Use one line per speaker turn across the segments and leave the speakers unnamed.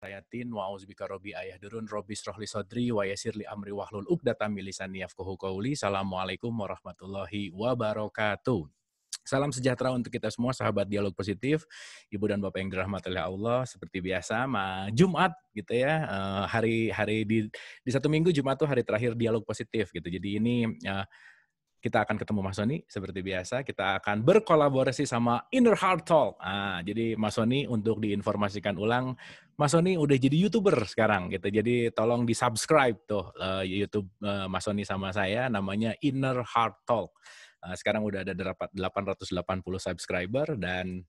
Sayatin wa'uzbika robi ayah durun robi srohli sodri wa yasirli amri wahlul uqdatam min lisani yafqahu qawli. Assalamualaikum warahmatullahi wabarakatuh. Salam sejahtera untuk kita semua sahabat Dialog Positif, Ibu dan Bapak yang dirahmati oleh Allah. Seperti biasa, Jumat gitu ya, hari di satu minggu Jumat tuh hari terakhir Dialog Positif gitu. Jadi ini kita akan ketemu Mas Sony seperti biasa. Kita akan berkolaborasi sama Inner Heart Talk. Jadi Mas Sony untuk diinformasikan ulang, Mas Sony udah jadi YouTuber sekarang gitu. Jadi tolong di-subscribe tuh YouTube Mas Sony sama saya, namanya Inner Heart Talk. Sekarang udah ada 880 subscriber dan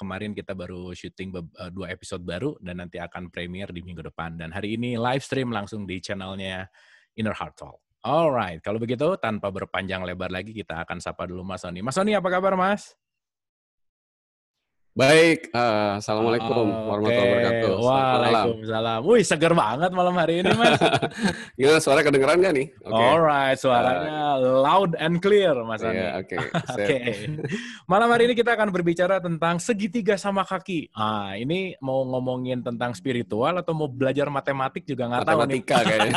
kemarin kita baru syuting 2 episode baru dan nanti akan premiere di minggu depan. Dan hari ini live stream langsung di channelnya Inner Heart Talk. Alright, kalau begitu tanpa berpanjang lebar lagi kita akan sapa dulu Mas Sony. Mas Sony, apa kabar Mas?
Baik, Assalamualaikum warahmatullahi wabarakatuh.
Waalaikumsalam. Wih, seger banget malam hari ini Mas.
Gimana, suara kedengeran nggak nih?
Alright, suaranya loud and clear Mas Sony.
Oke.
Malam hari ini kita akan berbicara tentang segitiga sama kaki. Ini mau ngomongin tentang spiritual atau mau belajar matematik juga nggak tahu nih.
Matematika kayaknya.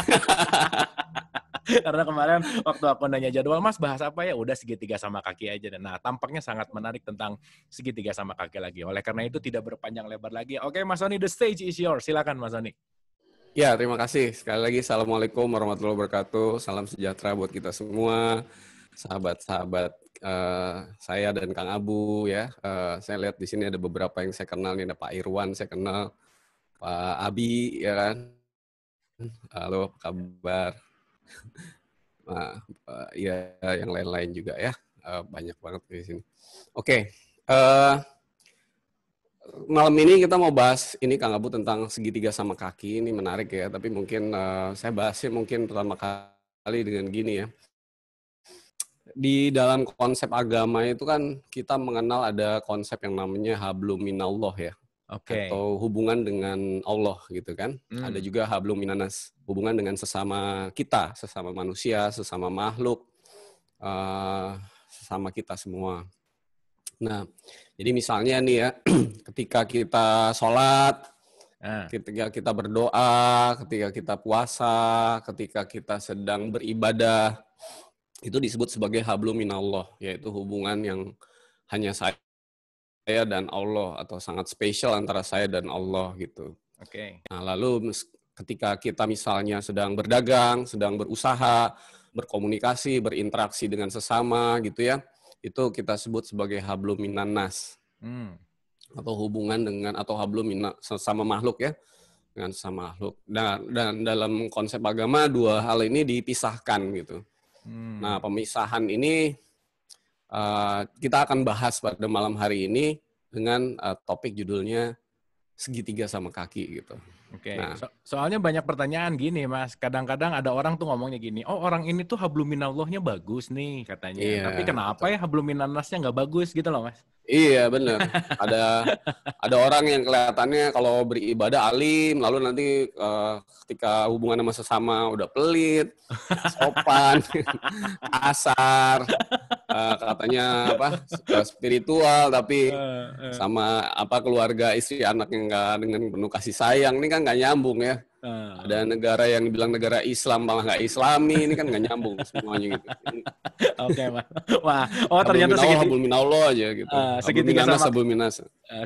Karena kemarin waktu aku nanya jadwal, Mas bahas apa ya? Udah segitiga sama kaki aja. Nah, tampaknya sangat menarik tentang segitiga sama kaki lagi. Oleh karena itu tidak berpanjang lebar lagi. Oke, Mas Sony, the stage is yours. Silakan, Mas Sony.
Ya, terima kasih. Sekali lagi, Assalamualaikum warahmatullahi wabarakatuh. Salam sejahtera buat kita semua. Sahabat-sahabat saya dan Kang Abu ya. Saya lihat di sini ada beberapa yang saya kenal. Ini ada Pak Irwan, saya kenal. Pak Abi, ya kan. Halo, apa kabar? Nah, ya yang lain-lain juga ya, banyak banget di sini. Oke, malam ini kita mau bahas ini Kang Abu tentang segitiga sama kaki. Ini menarik ya, tapi mungkin saya bahasnya mungkin pertama kali dengan gini ya. Di dalam konsep agama itu kan kita mengenal ada konsep yang namanya hablum minallah ya.
Oke.
Atau hubungan dengan Allah gitu kan. Ada juga hablum minanas, hubungan dengan sesama kita, sesama manusia, sesama makhluk, sesama kita semua. Nah, jadi misalnya nih ya, ketika kita sholat, ketika kita berdoa, ketika kita puasa, ketika kita sedang beribadah, itu disebut sebagai hablum minallah, yaitu hubungan yang hanya saya dan Allah atau sangat spesial antara saya dan Allah gitu.
Oke.
Nah, lalu ketika kita misalnya sedang berdagang, sedang berusaha, berkomunikasi, berinteraksi dengan sesama gitu ya, itu kita sebut sebagai hablum minannas. Atau hubungan dengan atau hablum sesama makhluk ya, dengan sesama makhluk. Dan dalam konsep agama dua hal ini dipisahkan gitu. Nah, pemisahan ini kita akan bahas pada malam hari ini dengan topik judulnya segitiga sama kaki gitu.
Oke.
Nah,
Soalnya banyak pertanyaan gini, Mas. Kadang-kadang ada orang tuh ngomongnya gini, oh orang ini tuh hablum minallahnya bagus nih katanya.
iya,
Tapi kenapa ya hablum minannasnya nggak bagus gitu loh, Mas?
Iya benar. Ada orang yang kelihatannya kalau beribadah alim, lalu nanti ketika hubungan sama sesama udah pelit, sopan, kasar, katanya apa spiritual, tapi sama keluarga istri anak yang nggak dengan penuh kasih sayang, ini kan nggak nyambung ya. Ada negara yang dibilang negara Islam malah nggak Islami, ini kan nggak nyambung semuanya gitu.
Oke, Mas. Wah, ternyata
hablum minallah aja gitu.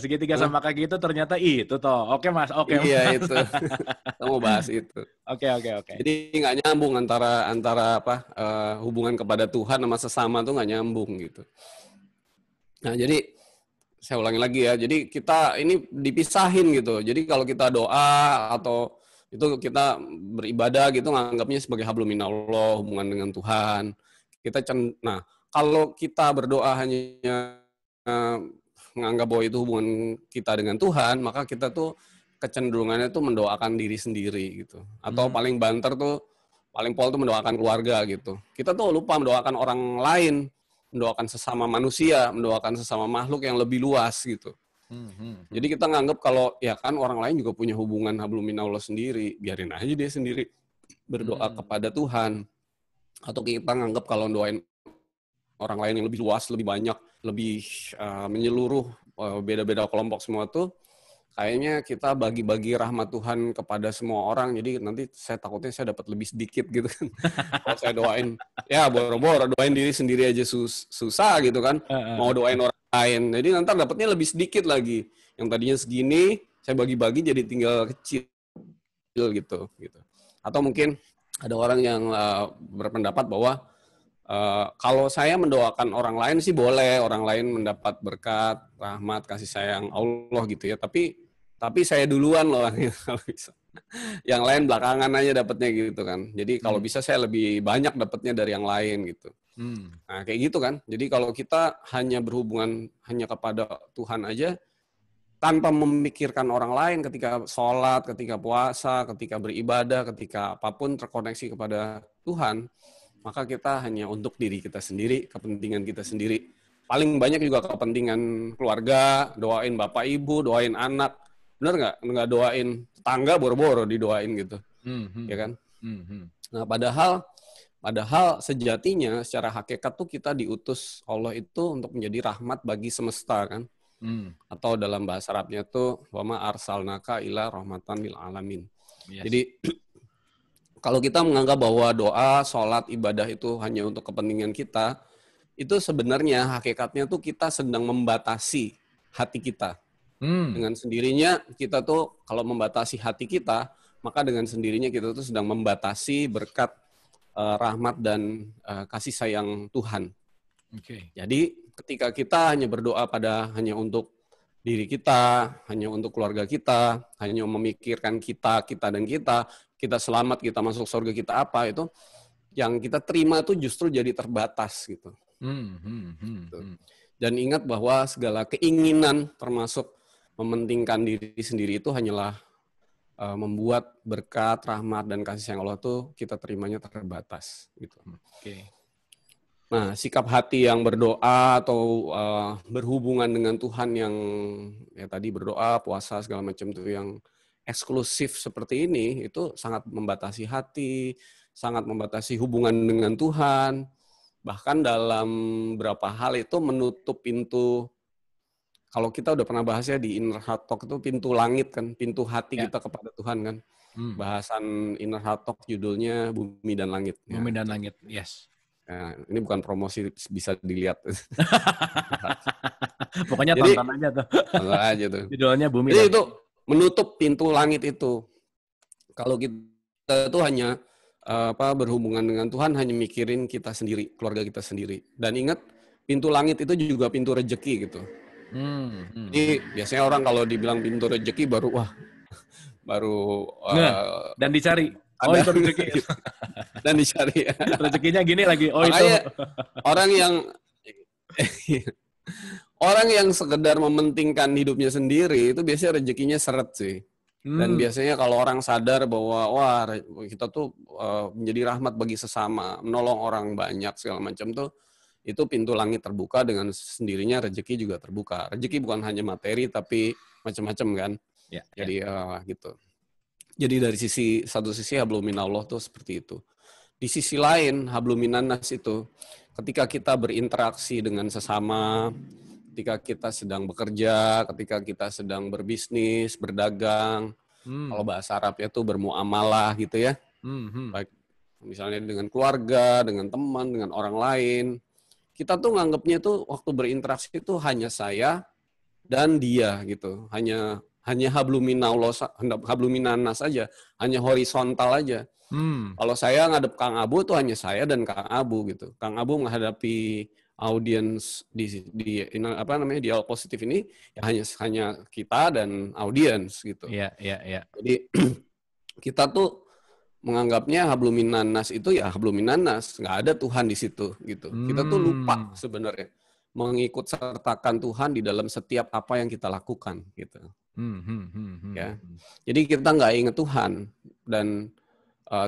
Segitiga sama kaki itu ternyata itu toh. Oke, Mas. Oke.
Iya itu. Kita mau bahas itu.
Oke.
Jadi nggak nyambung antara hubungan kepada Tuhan sama sesama tuh nggak nyambung gitu. Nah, jadi saya ulangi lagi ya. Jadi kita ini dipisahin gitu. Jadi kalau kita doa atau itu kita beribadah gitu nganggapnya sebagai hablum minallah, hubungan dengan Tuhan. Nah, kalau kita berdoa hanya menganggap bahwa itu hubungan kita dengan Tuhan, maka kita tuh kecenderungannya tuh mendoakan diri sendiri gitu. Atau paling banter tuh, paling pol tuh mendoakan keluarga gitu. Kita tuh lupa mendoakan orang lain, mendoakan sesama manusia, mendoakan sesama makhluk yang lebih luas gitu. Jadi kita nganggap kalau ya kan orang lain juga punya hubungan hablum minallah sendiri, biarin aja dia sendiri berdoa kepada Tuhan. Atau kita nganggap kalau doain orang lain yang lebih luas, lebih banyak, lebih menyeluruh, beda-beda kelompok semua tuh kayaknya kita bagi-bagi rahmat Tuhan kepada semua orang, jadi nanti saya takutnya saya dapat lebih sedikit gitu kan. Kalau saya doain, ya boro-boro doain diri sendiri aja susah gitu kan, mau doain orang lain, jadi nanti dapatnya lebih sedikit lagi. Yang tadinya segini, saya bagi-bagi jadi tinggal kecil gitu. Atau mungkin ada orang yang berpendapat bahwa kalau saya mendoakan orang lain sih boleh, orang lain mendapat berkat, rahmat, kasih sayang Allah gitu ya. Tapi saya duluan loh kalau bisa. Yang lain belakangan aja dapatnya gitu kan. Jadi kalau bisa saya lebih banyak dapatnya dari yang lain gitu. Nah kayak gitu kan. Jadi kalau kita hanya berhubungan hanya kepada Tuhan aja, tanpa memikirkan orang lain ketika sholat, ketika puasa, ketika beribadah, ketika apapun terkoneksi kepada Tuhan, maka kita hanya untuk diri kita sendiri, kepentingan kita sendiri. Paling banyak juga kepentingan keluarga, doain bapak ibu, doain anak. Benar nggak doain tetangga boro-boro didoain gitu, ya kan? Nah padahal sejatinya secara hakikat tuh kita diutus Allah itu untuk menjadi rahmat bagi semesta kan? Atau dalam bahasa Arabnya tuh wama arsalnaka ila rahmatan lil alamin. Yes. Jadi kalau kita menganggap bahwa doa, sholat, ibadah itu hanya untuk kepentingan kita, itu sebenarnya hakikatnya tuh kita sedang membatasi hati kita. Dengan sendirinya kita tuh kalau membatasi hati kita, maka dengan sendirinya kita tuh sedang membatasi berkat rahmat dan kasih sayang Tuhan. Okay. Jadi ketika kita hanya berdoa hanya untuk diri kita, hanya untuk keluarga kita, hanya memikirkan kita dan kita selamat, kita masuk surga, kita apa, itu yang kita terima itu justru jadi terbatas gitu. Dan ingat bahwa segala keinginan termasuk mementingkan diri sendiri itu hanyalah membuat berkat, rahmat, dan kasih sayang Allah itu kita terimanya terbatas gitu. Okay. Nah, sikap hati yang berdoa atau berhubungan dengan Tuhan yang ya tadi berdoa, puasa, segala macam itu yang eksklusif seperti ini, itu sangat membatasi hati, sangat membatasi hubungan dengan Tuhan. Bahkan dalam beberapa hal itu menutup pintu. Kalau kita udah pernah bahas ya di Inner Heart Talk itu pintu langit kan, pintu hati kita kepada Tuhan kan. Bahasan Inner Heart Talk judulnya Bumi dan Langit.
Bumi dan Langit, yes.
Nah, ini bukan promosi, bisa dilihat.
Pokoknya tonton aja tuh.
Tonton aja tuh.
Judulnya Bumi.
Jadi itu menutup pintu langit itu. Kalau kita itu hanya berhubungan dengan Tuhan, hanya mikirin kita sendiri, keluarga kita sendiri. Dan ingat, pintu langit itu juga pintu rejeki gitu. Jadi biasanya orang kalau dibilang pintu rejeki baru
dan dicari. Oh itu rezeki.
Dan dicari.
Rezekinya gini lagi. Oh
makanya,
itu.
Orang yang sekedar mementingkan hidupnya sendiri itu biasanya rezekinya seret sih. Dan biasanya kalau orang sadar bahwa wah kita tuh menjadi rahmat bagi sesama, menolong orang banyak segala macam tuh, itu pintu langit terbuka, dengan sendirinya rezeki juga terbuka. Rezeki bukan hanya materi tapi macam-macam kan. Ya, jadi gitu. Jadi dari satu sisi hablum minallah tuh seperti itu. Di sisi lain hablum minannas itu ketika kita berinteraksi dengan sesama, ketika kita sedang bekerja, ketika kita sedang berbisnis, berdagang, kalau bahasa Arabnya tuh bermuamalah gitu ya. Baik misalnya dengan keluarga, dengan teman, dengan orang lain. Kita tuh nganggapnya tuh waktu berinteraksi itu hanya saya dan dia gitu. Hanya habluminannas saja, hanya horizontal aja. Kalau saya ngadep Kang Abu tuh hanya saya dan Kang Abu gitu. Kang Abu menghadapi audiens di dialog positif ini ya hanya kita dan audiens gitu.
Iya.
Jadi kita tuh menganggapnya habluminannas itu ya habluminannas, nggak ada Tuhan di situ gitu. Kita tuh lupa sebenarnya mengikut sertakan Tuhan di dalam setiap apa yang kita lakukan gitu. Ya. Jadi kita nggak ingat Tuhan dan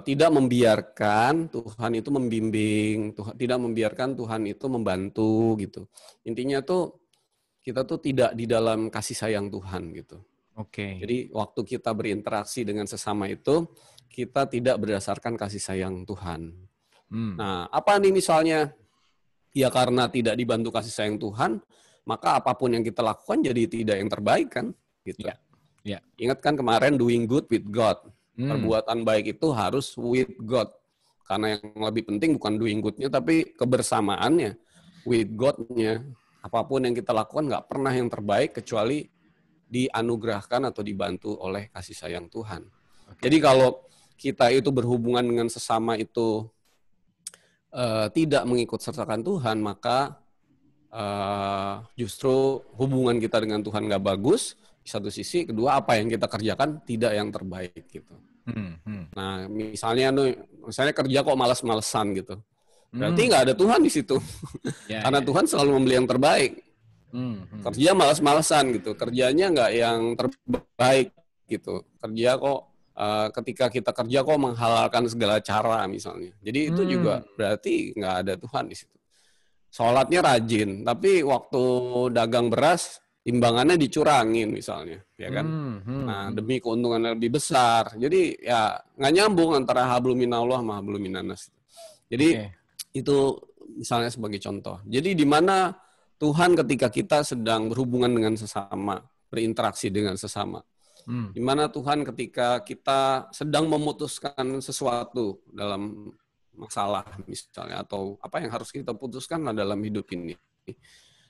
tidak membiarkan Tuhan itu membimbing, tidak membiarkan Tuhan itu membantu gitu. Intinya tuh kita tuh tidak di dalam kasih sayang Tuhan gitu.
Oke.
Jadi waktu kita berinteraksi dengan sesama itu kita tidak berdasarkan kasih sayang Tuhan. Nah, apa nih misalnya? Ya karena tidak dibantu kasih sayang Tuhan, maka apapun yang kita lakukan jadi tidak yang terbaik kan, gitu.
Ya.
Ingat kan kemarin doing good with God. Perbuatan baik itu harus with God. Karena yang lebih penting bukan doing good-nya, tapi kebersamaannya. With God-nya. Apapun yang kita lakukan nggak pernah yang terbaik kecuali dianugerahkan atau dibantu oleh kasih sayang Tuhan.
Okay.
Jadi kalau kita itu berhubungan dengan sesama itu tidak mengikut sertakan Tuhan, maka justru hubungan kita dengan Tuhan nggak bagus. Di satu sisi, kedua apa yang kita kerjakan tidak yang terbaik gitu. Nah, misalnya kerja kok malas-malesan gitu, berarti nggak ada Tuhan di situ. Karena Tuhan selalu membeli yang terbaik. Kerja malas-malesan gitu, kerjanya nggak yang terbaik gitu. Kerja kok ketika kita kerja kok menghalalkan segala cara misalnya. Jadi itu juga berarti nggak ada Tuhan di situ. Sholatnya rajin, tapi waktu dagang beras timbangannya dicurangin misalnya, ya kan? Nah, demi keuntungan yang lebih besar. Jadi ya nggak nyambung antara hablum minallah sama hablum minannas. Jadi itu misalnya sebagai contoh. Jadi di mana Tuhan ketika kita sedang berhubungan dengan sesama, berinteraksi dengan sesama. Di mana Tuhan ketika kita sedang memutuskan sesuatu dalam masalah misalnya, atau apa yang harus kita putuskan dalam hidup ini.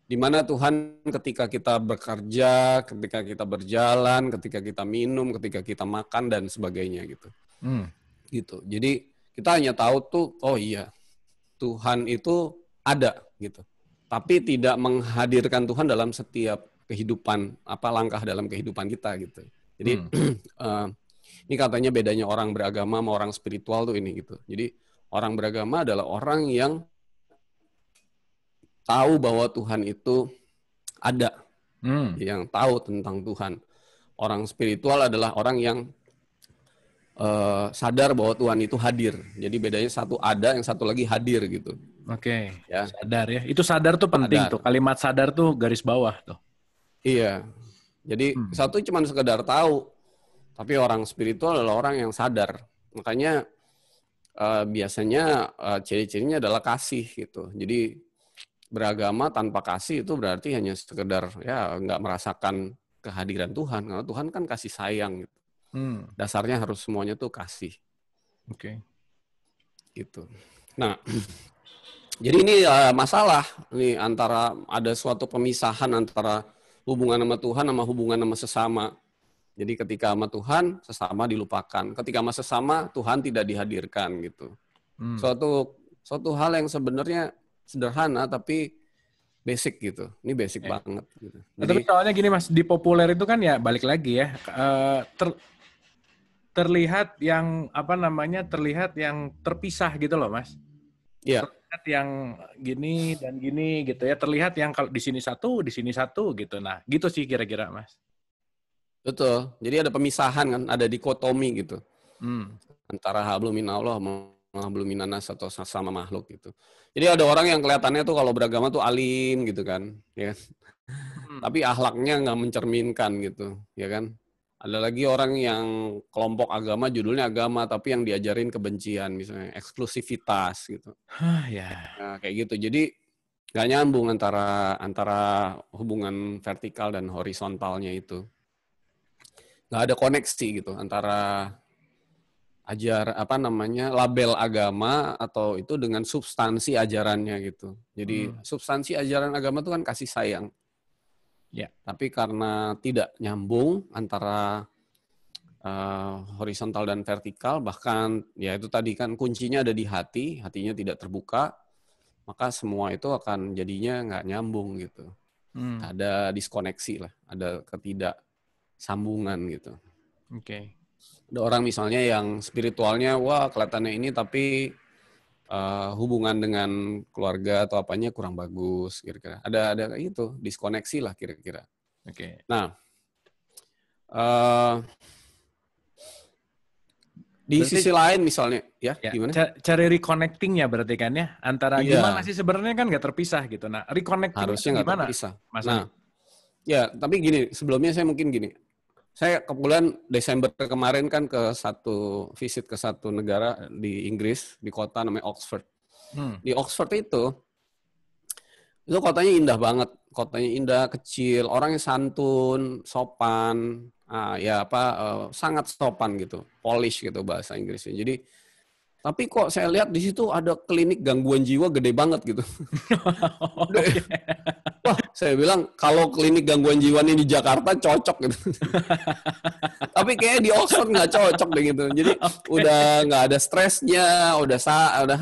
Di mana Tuhan ketika kita bekerja, ketika kita berjalan, ketika kita minum, ketika kita makan dan sebagainya gitu. Gitu. Jadi kita hanya tahu tuh, oh iya, Tuhan itu ada gitu. Tapi tidak menghadirkan Tuhan dalam setiap kehidupan, langkah dalam kehidupan kita gitu. Jadi ini katanya bedanya orang beragama sama orang spiritual tuh ini gitu. Jadi orang beragama adalah orang yang tahu bahwa Tuhan itu ada, yang tahu tentang Tuhan. Orang spiritual adalah orang yang sadar bahwa Tuhan itu hadir. Jadi bedanya satu ada, yang satu lagi hadir gitu.
Oke, ya. Sadar ya. Itu sadar tuh penting tuh. Kalimat sadar tuh garis bawah tuh.
Iya. Jadi satu cuma sekedar tahu, tapi orang spiritual adalah orang yang sadar. Makanya biasanya ciri-cirinya adalah kasih gitu. Jadi beragama tanpa kasih itu berarti hanya sekedar ya nggak merasakan kehadiran Tuhan. Karena Tuhan kan kasih sayang gitu. Dasarnya harus semuanya tuh kasih.
Oke.
Gitu. Nah, jadi ini masalah nih antara ada suatu pemisahan antara hubungan sama Tuhan sama hubungan sama sesama. Jadi ketika sama Tuhan, sesama dilupakan. Ketika sama sesama, Tuhan tidak dihadirkan gitu. Suatu hal yang sebenarnya sederhana tapi basic gitu. Ini basic banget. Gitu.
Jadi, tapi soalnya gini Mas, di populer itu kan ya balik lagi ya, terlihat yang terlihat yang terpisah gitu loh Mas.
Iya.
Terlihat yang gini dan gini gitu ya. Terlihat yang kalau di sini satu gitu. Nah, gitu sih kira-kira Mas.
Betul. Jadi ada pemisahan kan, ada dikotomi gitu. Antara hablum minallah sama hablum minannas atau sama makhluk gitu. Jadi ada orang yang kelihatannya tuh kalau beragama tuh alim gitu kan, ya. Tapi akhlaknya nggak mencerminkan gitu, ya kan. Ada lagi orang yang kelompok agama judulnya agama tapi yang diajarin kebencian misalnya, eksklusivitas gitu. Nah, kayak gitu. Jadi nggak nyambung antara hubungan vertikal dan horizontalnya itu. Nggak ada koneksi gitu antara label agama atau itu dengan substansi ajarannya gitu. Jadi substansi ajaran agama itu kan kasih sayang. Ya. Tapi karena tidak nyambung antara horizontal dan vertikal, bahkan ya itu tadi kan kuncinya ada di hati, hatinya tidak terbuka, maka semua itu akan jadinya nggak nyambung gitu. Ada diskoneksi lah, ada sambungan gitu.
Oke.
Ada orang misalnya yang spiritualnya wah kelihatannya ini tapi hubungan dengan keluarga atau apanya kurang bagus kira-kira. Ada kayak gitu, diskoneksi lah kira-kira.
Oke.
Nah, di berarti, sisi lain misalnya ya gimana?
Cari reconnecting-nya berarti kan ya antara gimana sih sebenarnya kan nggak terpisah gitu. Nah, reconnecting
harusnya nggak terpisah.
Mas
ya tapi gini, sebelumnya saya mungkin gini. Saya kebetulan Desember kemarin kan visit ke satu negara di Inggris, di kota namanya Oxford. Di Oxford itu kotanya indah banget. Kotanya indah, kecil, orangnya santun, sopan, sangat sopan gitu, polish gitu bahasa Inggrisnya. Jadi tapi kok saya lihat di situ ada klinik gangguan jiwa gede banget gitu.
Oke.
Wah, saya bilang kalau klinik gangguan jiwa ini di Jakarta cocok gitu. Tapi kayaknya di Oxford nggak cocok deh gitu. Jadi udah nggak ada stresnya, udah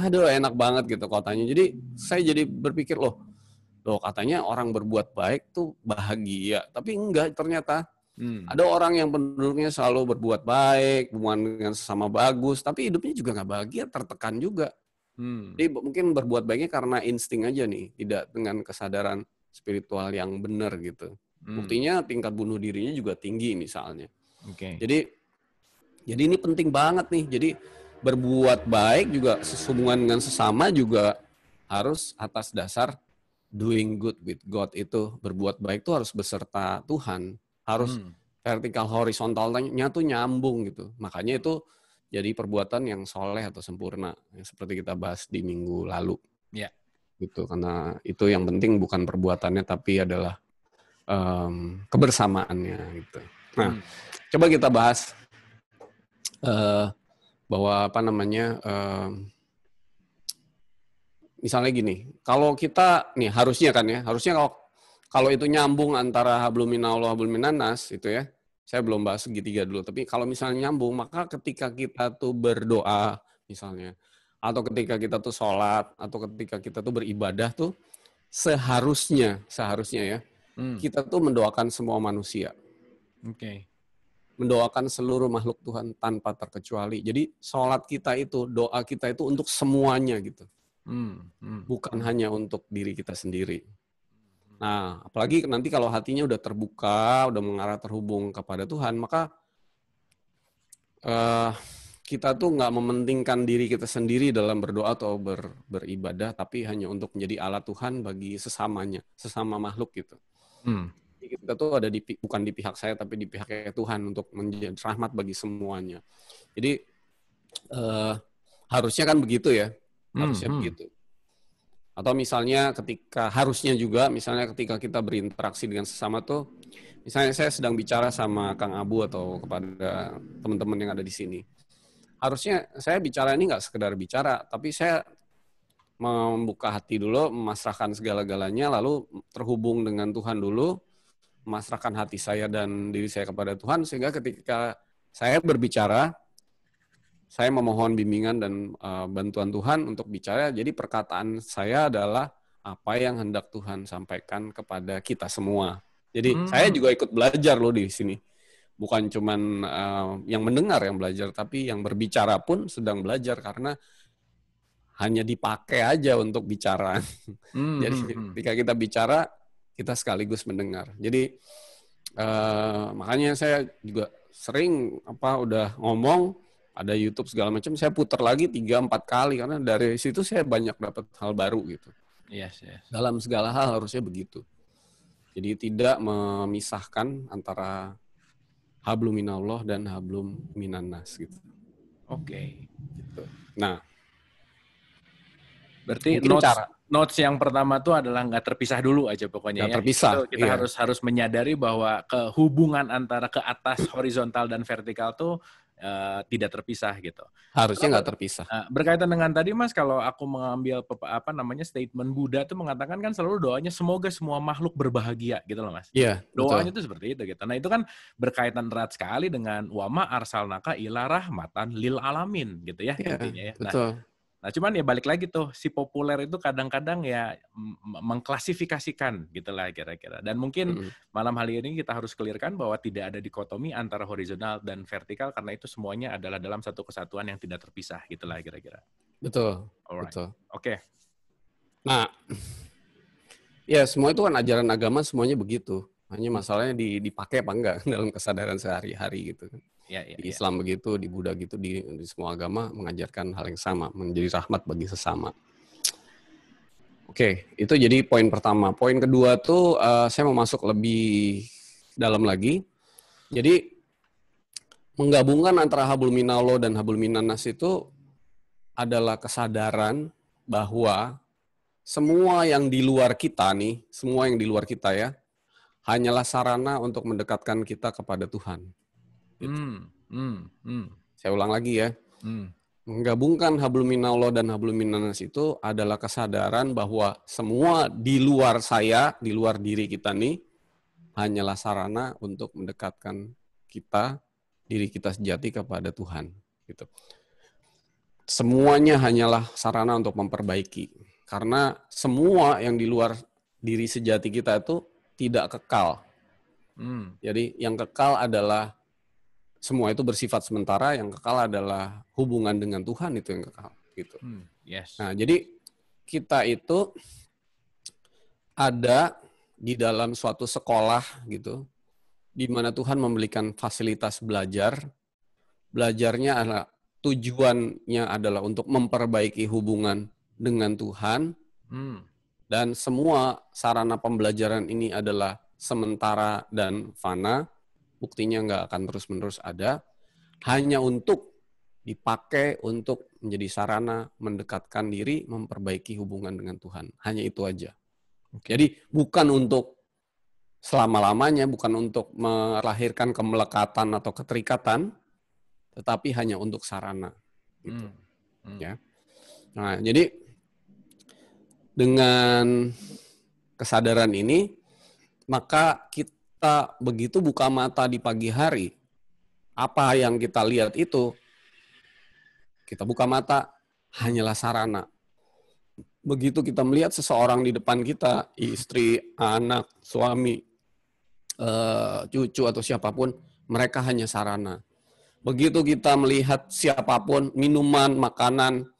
aduh enak banget gitu kotanya. Jadi saya jadi berpikir loh katanya orang berbuat baik tuh bahagia, tapi enggak ternyata. Ada orang yang penduduknya selalu berbuat baik, hubungan dengan sesama bagus, tapi hidupnya juga nggak bahagia, tertekan juga. Jadi mungkin berbuat baiknya karena insting aja nih, tidak dengan kesadaran spiritual yang benar gitu. Buktinya tingkat bunuh dirinya juga tinggi misalnya.
Oke.
Jadi ini penting banget nih. Jadi berbuat baik juga hubungan dengan sesama juga harus atas dasar doing good with God itu. Berbuat baik itu harus beserta Tuhan. Harus vertikal horizontalnya tuh nyambung gitu. Makanya itu jadi perbuatan yang soleh atau sempurna. Yang seperti kita bahas di minggu lalu.
Ya.
Gitu. Karena itu yang penting bukan perbuatannya tapi adalah kebersamaannya gitu. Nah, coba kita bahas bahwa misalnya gini, kalau kita nih harusnya kalau itu nyambung antara hablum minallah hablum minannas itu ya, saya belum bahas segitiga dulu, tapi kalau misalnya nyambung, maka ketika kita tuh berdoa misalnya, atau ketika kita tuh sholat, atau ketika kita tuh beribadah tuh, seharusnya ya, kita tuh mendoakan semua manusia.
Oke.
Mendoakan seluruh makhluk Tuhan tanpa terkecuali. Jadi sholat kita itu, doa kita itu untuk semuanya gitu. Bukan hanya untuk diri kita sendiri. Nah, apalagi nanti kalau hatinya udah terbuka, udah mengarah terhubung kepada Tuhan, maka kita tuh nggak mementingkan diri kita sendiri dalam berdoa atau beribadah, tapi hanya untuk menjadi alat Tuhan bagi sesama makhluk gitu. Kita tuh ada bukan di pihak saya, tapi di pihak Tuhan untuk menjadi rahmat bagi semuanya. Jadi harusnya kan begitu ya, harusnya begitu. Atau misalnya misalnya ketika kita berinteraksi dengan sesama tuh, misalnya saya sedang bicara sama Kang Abu atau kepada teman-teman yang ada di sini. Harusnya saya bicara ini nggak sekedar bicara, tapi saya membuka hati dulu, memasrahkan segala-galanya, lalu terhubung dengan Tuhan dulu, memasrahkan hati saya dan diri saya kepada Tuhan, sehingga ketika saya berbicara, saya memohon bimbingan dan bantuan Tuhan untuk bicara. Jadi perkataan saya adalah apa yang hendak Tuhan sampaikan kepada kita semua. Jadi saya juga ikut belajar loh di sini. Bukan cuman yang mendengar yang belajar, tapi yang berbicara pun sedang belajar karena hanya dipakai aja untuk bicara. Jadi ketika kita bicara, kita sekaligus mendengar. Jadi makanya saya juga sering udah ngomong, ada YouTube segala macam, saya putar lagi 3-4 kali karena dari situ saya banyak dapat hal baru gitu.
Yes.
Dalam segala hal harusnya begitu. Jadi tidak memisahkan antara hablum minallah dan hablum minannas gitu.
Oke.
Gitu. Nah,
berarti notes yang pertama tuh adalah nggak terpisah dulu aja pokoknya
ya. Terpisah.
Kita harus menyadari bahwa kehubungan antara ke atas horizontal dan vertikal tuh tidak terpisah gitu.
Harusnya nggak terpisah.
Berkaitan dengan tadi Mas, kalau aku mengambil statement Buddha tuh mengatakan kan selalu doanya semoga semua makhluk berbahagia gitu loh Mas.
Iya.
Doanya tuh seperti itu gitu. Nah itu kan berkaitan erat sekali dengan wama arsalnaka ila rahmatan lil alamin gitu ya intinya ya.
Betul.
Nah cuman ya balik lagi tuh si populer itu kadang-kadang ya mengklasifikasikan gitulah kira-kira. Dan mungkin malam hari ini kita harus clearkan bahwa tidak ada dikotomi antara horizontal dan vertikal karena itu semuanya adalah dalam satu kesatuan yang tidak terpisah gitulah kira-kira.
Betul.
Alright.
Betul.
Oke.
Nah, ya semua itu kan ajaran agama semuanya begitu. Hanya masalahnya dipakai apa enggak dalam kesadaran sehari-hari gitu. Di Islam begitu, di Buddha gitu, di semua agama mengajarkan hal yang sama, menjadi rahmat bagi sesama. Oke, itu jadi poin pertama. Poin kedua tuh saya mau masuk lebih dalam lagi. Jadi menggabungkan antara hablum minallah dan hablum minannas itu adalah kesadaran bahwa semua yang di luar kita ya, hanyalah sarana untuk mendekatkan kita kepada Tuhan. Gitu.
Hmm.
Saya ulang lagi ya. Menggabungkan hablum minallah dan hablum minannas itu adalah kesadaran bahwa semua di luar saya, di luar diri kita nih, hanyalah sarana untuk mendekatkan kita, diri kita sejati kepada Tuhan. Gitu. Semuanya hanyalah sarana untuk memperbaiki. Karena semua yang di luar diri sejati kita itu tidak kekal. Jadi yang kekal adalah semua itu bersifat sementara, yang kekal adalah hubungan dengan Tuhan itu yang kekal. Gitu.
Yes.
Nah, jadi kita itu ada di dalam suatu sekolah gitu, di mana Tuhan memberikan fasilitas belajar. Belajarnya adalah tujuannya adalah untuk memperbaiki hubungan dengan Tuhan. Dan semua sarana pembelajaran ini adalah sementara dan fana. Buktinya nggak akan terus-menerus ada. Hanya untuk dipakai untuk menjadi sarana mendekatkan diri, memperbaiki hubungan dengan Tuhan. Hanya itu aja. Jadi bukan untuk selama-lamanya, bukan untuk melahirkan kemelekatan atau keterikatan, tetapi hanya untuk sarana. Gitu. Ya. Nah, jadi dengan kesadaran ini, maka kita begitu buka mata di pagi hari, apa yang kita lihat itu, kita buka mata, hanyalah sarana. Begitu kita melihat seseorang di depan kita, istri, anak, suami, cucu atau siapapun, mereka hanya sarana. Begitu kita melihat siapapun, minuman, makanan,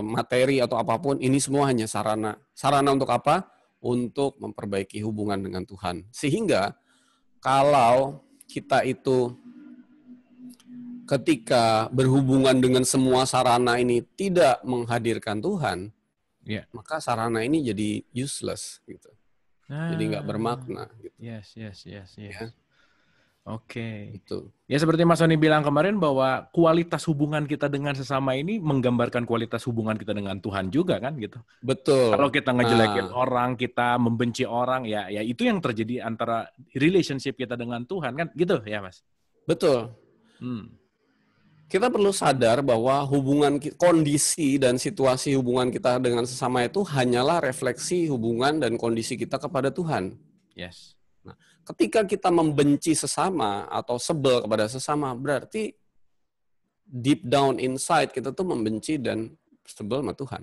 materi atau apapun, ini semua hanya sarana. Sarana untuk apa? Untuk memperbaiki hubungan dengan Tuhan. Sehingga kalau kita itu ketika berhubungan dengan semua sarana ini tidak menghadirkan Tuhan, maka sarana ini jadi useless gitu. Jadi nggak bermakna. Gitu.
Yes. Ya. Oke.
Itu.
Ya seperti Mas Sony bilang kemarin bahwa kualitas hubungan kita dengan sesama ini menggambarkan kualitas hubungan kita dengan Tuhan juga kan gitu.
Betul.
Kalau kita ngejelekin orang, kita membenci orang, ya itu yang terjadi antara relationship kita dengan Tuhan kan gitu ya Mas.
Betul. Kita perlu sadar bahwa hubungan, kondisi dan situasi hubungan kita dengan sesama itu hanyalah refleksi hubungan dan kondisi kita kepada Tuhan.
Yes.
Nah, ketika kita membenci sesama atau sebel kepada sesama, berarti deep down inside kita tuh membenci dan sebel sama Tuhan.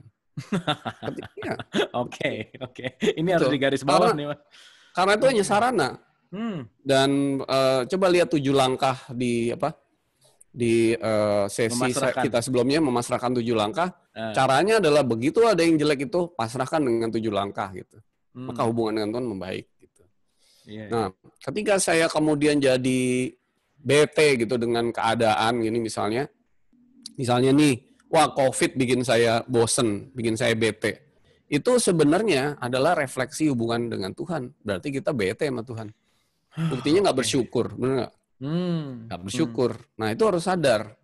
Oke. Ini harus digaris bawah nih Mas.
Karena itu hanya sarana. Dan coba lihat 7 langkah di sesi kita sebelumnya, memasrahkan 7 langkah. Caranya adalah begitu ada yang jelek itu pasrahkan dengan 7 langkah gitu. Maka hubungan dengan Tuhan membaik gitu. Nah, ketika saya kemudian jadi bete gitu dengan keadaan gini misalnya nih, wah COVID bikin saya bosen, bikin saya bete. Itu sebenarnya adalah refleksi hubungan dengan Tuhan. Berarti kita bete sama Tuhan. Buktinya nggak bersyukur, benar nggak? Nggak bersyukur. Nah itu harus sadar.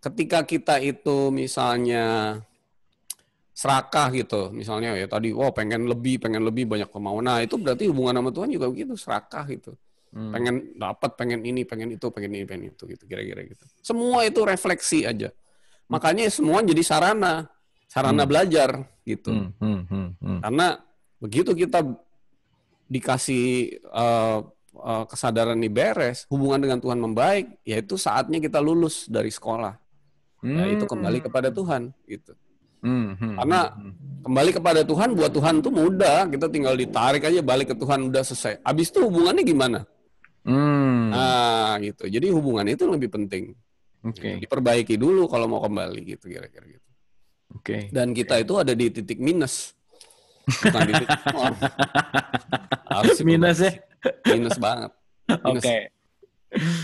Ketika kita itu misalnya serakah gitu, misalnya ya tadi, pengen lebih banyak kemauan. Nah itu berarti hubungan sama Tuhan juga begitu, serakah gitu. Pengen dapat, pengen ini, pengen itu, pengen itu gitu, kira-kira gitu. Semua itu refleksi aja. Makanya semua jadi sarana belajar gitu. Karena begitu kita dikasih kesadaran ini beres, hubungan dengan Tuhan membaik, yaitu saatnya kita lulus dari sekolah. Yaitu kembali kepada Tuhan gitu. Karena kembali kepada Tuhan, buat Tuhan tuh mudah, kita tinggal ditarik aja balik ke Tuhan, udah selesai. Abis itu hubungannya gimana? Nah gitu. Jadi hubungan itu lebih penting. Diperbaiki dulu kalau mau kembali gitu, kira-kira gitu. Dan kita itu ada di titik minus. Bukan di titik
minus ya?
Minus banget. Oke.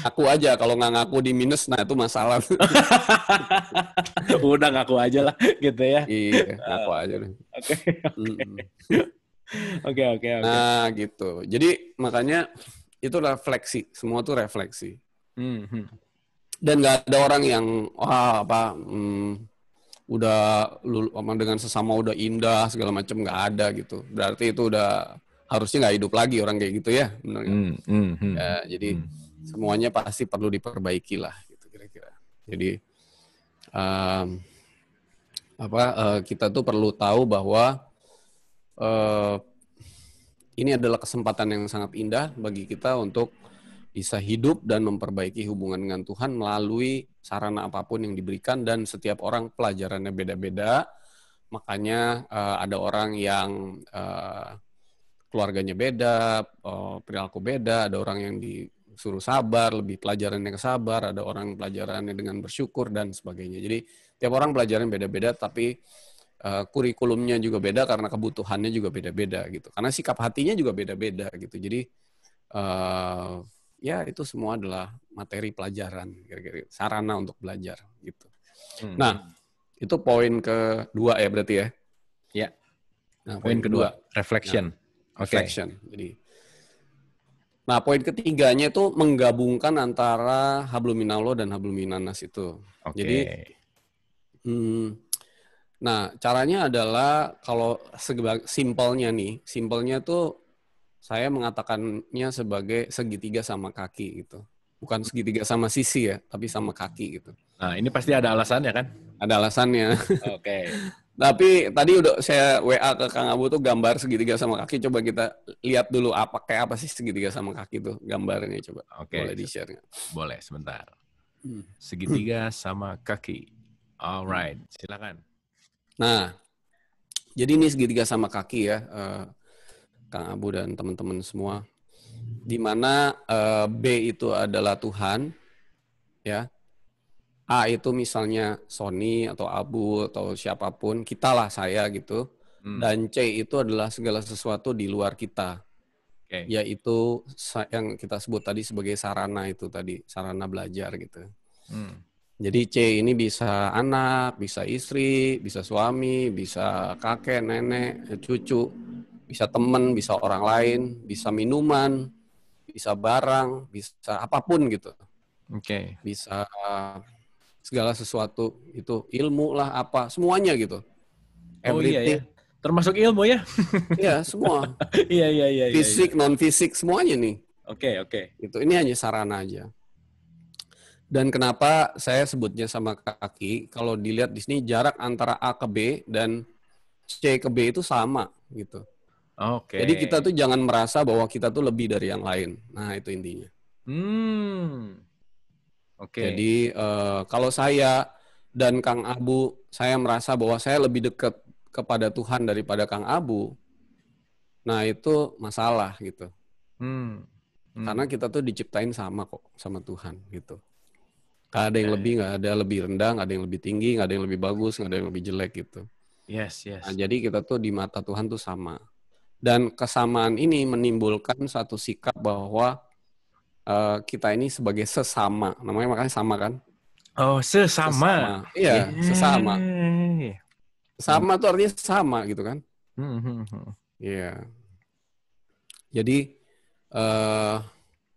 Aku aja kalau nggak ngaku di minus, nah itu masalah.
Udah ngaku aja lah, gitu ya.
Iya, ngaku aja.
Oke.
Nah gitu. Jadi makanya itu refleksi, semua tuh refleksi. Dan nggak ada orang yang udah dengan sesama udah indah segala macam, nggak ada gitu. Berarti itu udah harusnya nggak hidup lagi orang kayak gitu ya, benar nggak? Ya, jadi semuanya pasti perlu diperbaiki lah gitu kira-kira. Jadi kita tuh perlu tahu bahwa ini adalah kesempatan yang sangat indah bagi kita untuk bisa hidup dan memperbaiki hubungan dengan Tuhan melalui sarana apapun yang diberikan, dan setiap orang pelajarannya beda-beda. Makanya ada orang yang keluarganya beda, perilaku beda, ada orang yang disuruh sabar, lebih pelajarannya ke sabar, ada orang pelajarannya dengan bersyukur dan sebagainya. Jadi tiap orang pelajaran beda-beda, tapi kurikulumnya juga beda karena kebutuhannya juga beda-beda gitu. Karena sikap hatinya juga beda-beda gitu. Jadi ya itu semua adalah materi pelajaran, kira-kira sarana untuk belajar gitu. Nah, itu poin kedua ya berarti ya.
Ya.
Nah,
poin kedua, reflection.
Nah, reflection. Jadi, nah poin ketiganya itu menggabungkan antara hablum minallah dan hablum minannas itu. Jadi, nah caranya adalah kalau simpelnya tuh saya mengatakannya sebagai segitiga sama kaki gitu. Bukan segitiga sama sisi ya, tapi sama kaki gitu.
Nah, ini pasti ada alasannya kan?
Ada alasannya.
Oke.
Tapi tadi udah saya WA ke Kang Abu tuh gambar segitiga sama kaki. Coba kita lihat dulu kayak apa sih segitiga sama kaki tuh gambarnya, coba.
Oke.
Boleh di-share nggak?
Boleh, sebentar. Segitiga sama kaki. Alright, silakan.
Nah, jadi ini segitiga sama kaki ya. Kang Abu dan teman-teman semua, di mana B itu adalah Tuhan, ya. A itu misalnya Sony atau Abu atau siapapun, kita lah, saya gitu. Dan C itu adalah segala sesuatu di luar kita, yaitu yang kita sebut tadi sebagai sarana itu tadi, sarana belajar gitu. Jadi C ini bisa anak, bisa istri, bisa suami, bisa kakek, nenek, cucu, bisa teman, bisa orang lain, bisa minuman, bisa barang, bisa apapun gitu. Bisa segala sesuatu, itu ilmu lah apa, semuanya gitu.
Everything. Iya ya. Termasuk ilmu ya?
Iya, semua.
Iya.
Fisik, non fisik, semuanya nih.
Oke.
Itu ini hanya sarana aja. Dan kenapa saya sebutnya sama kaki? Kalau dilihat di sini jarak antara A ke B dan C ke B itu sama gitu. Jadi kita tuh jangan merasa bahwa kita tuh lebih dari yang lain. Nah, itu intinya. Jadi kalau saya dan Kang Abu, saya merasa bahwa saya lebih dekat kepada Tuhan daripada Kang Abu. Nah, itu masalah gitu. Karena kita tuh diciptain sama kok, sama Tuhan gitu. Gak ada yang lebih, gak ada lebih rendah, gak ada yang lebih tinggi, gak ada yang lebih bagus, gak ada yang lebih jelek gitu.
Yes.
Nah, jadi kita tuh di mata Tuhan tuh sama. Dan kesamaan ini menimbulkan satu sikap bahwa kita ini sebagai sesama. Namanya makanya sama kan?
Oh, sesama.
Iya, sesama. Sama tuh artinya sama gitu kan? Iya. Jadi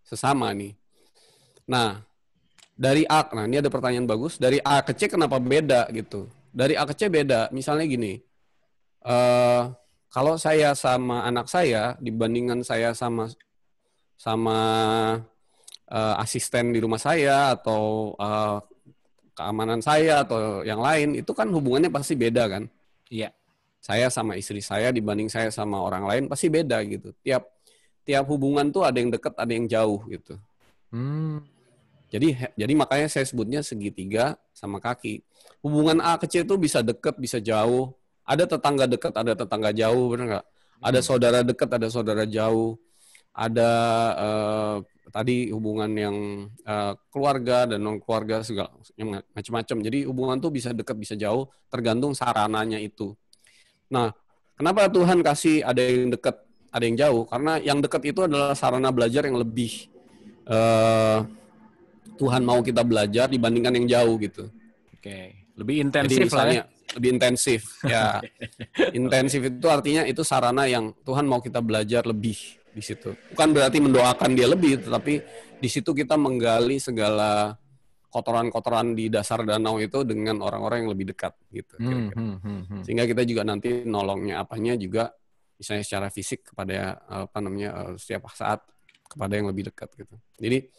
sesama nih. Nah, dari A, nah ini ada pertanyaan bagus. Dari A ke C kenapa beda gitu? Dari A ke C beda. Misalnya gini, kalau saya sama anak saya dibandingkan saya sama asisten di rumah saya atau keamanan saya atau yang lain, itu kan hubungannya pasti beda kan?
Iya.
Saya sama istri saya dibanding saya sama orang lain pasti beda gitu. Tiap hubungan tuh ada yang dekat, ada yang jauh gitu. Jadi makanya saya sebutnya segitiga sama kaki. Hubungan A ke C itu bisa dekat, bisa jauh. Ada tetangga dekat, ada tetangga jauh, benar nggak? Ada saudara dekat, ada saudara jauh. Ada tadi hubungan yang keluarga dan non keluarga segala macam-macam. Jadi hubungan tuh bisa dekat, bisa jauh, tergantung sarananya itu. Nah, kenapa Tuhan kasih ada yang dekat, ada yang jauh? Karena yang dekat itu adalah sarana belajar yang lebih Tuhan mau kita belajar dibandingkan yang jauh gitu.
Lebih intensif. Jadi
misalnya lebih intensif ya. Intensif itu artinya itu sarana yang Tuhan mau kita belajar lebih di situ. Bukan berarti mendoakan dia lebih, tetapi di situ kita menggali segala kotoran-kotoran di dasar danau itu dengan orang-orang yang lebih dekat gitu. Sehingga kita juga nanti nolongnya apanya juga misalnya secara fisik kepada setiap saat kepada yang lebih dekat gitu. Jadi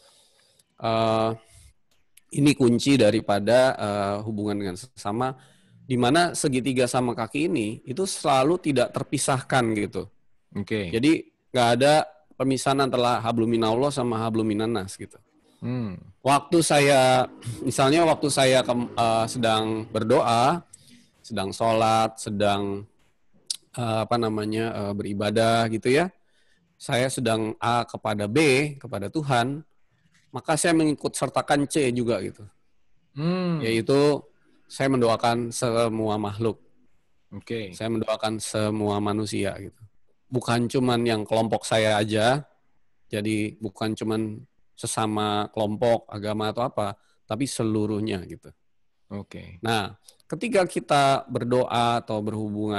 ini kunci daripada hubungan dengan sesama, di mana segitiga sama kaki ini itu selalu tidak terpisahkan gitu.
Oke.
Jadi nggak ada pemisahan antara hablum minallah sama hablum minannas gitu. Waktu saya, misalnya waktu saya sedang berdoa, sedang sholat, sedang beribadah gitu ya, saya sedang A kepada B, kepada Tuhan, maka saya mengikut sertakan C juga gitu. Yaitu saya mendoakan semua makhluk.
Oke.
Saya mendoakan semua manusia gitu. Bukan cuman yang kelompok saya aja, jadi bukan cuman sesama kelompok, agama atau apa, tapi seluruhnya gitu.
Oke.
Nah, ketika kita berdoa atau terhubung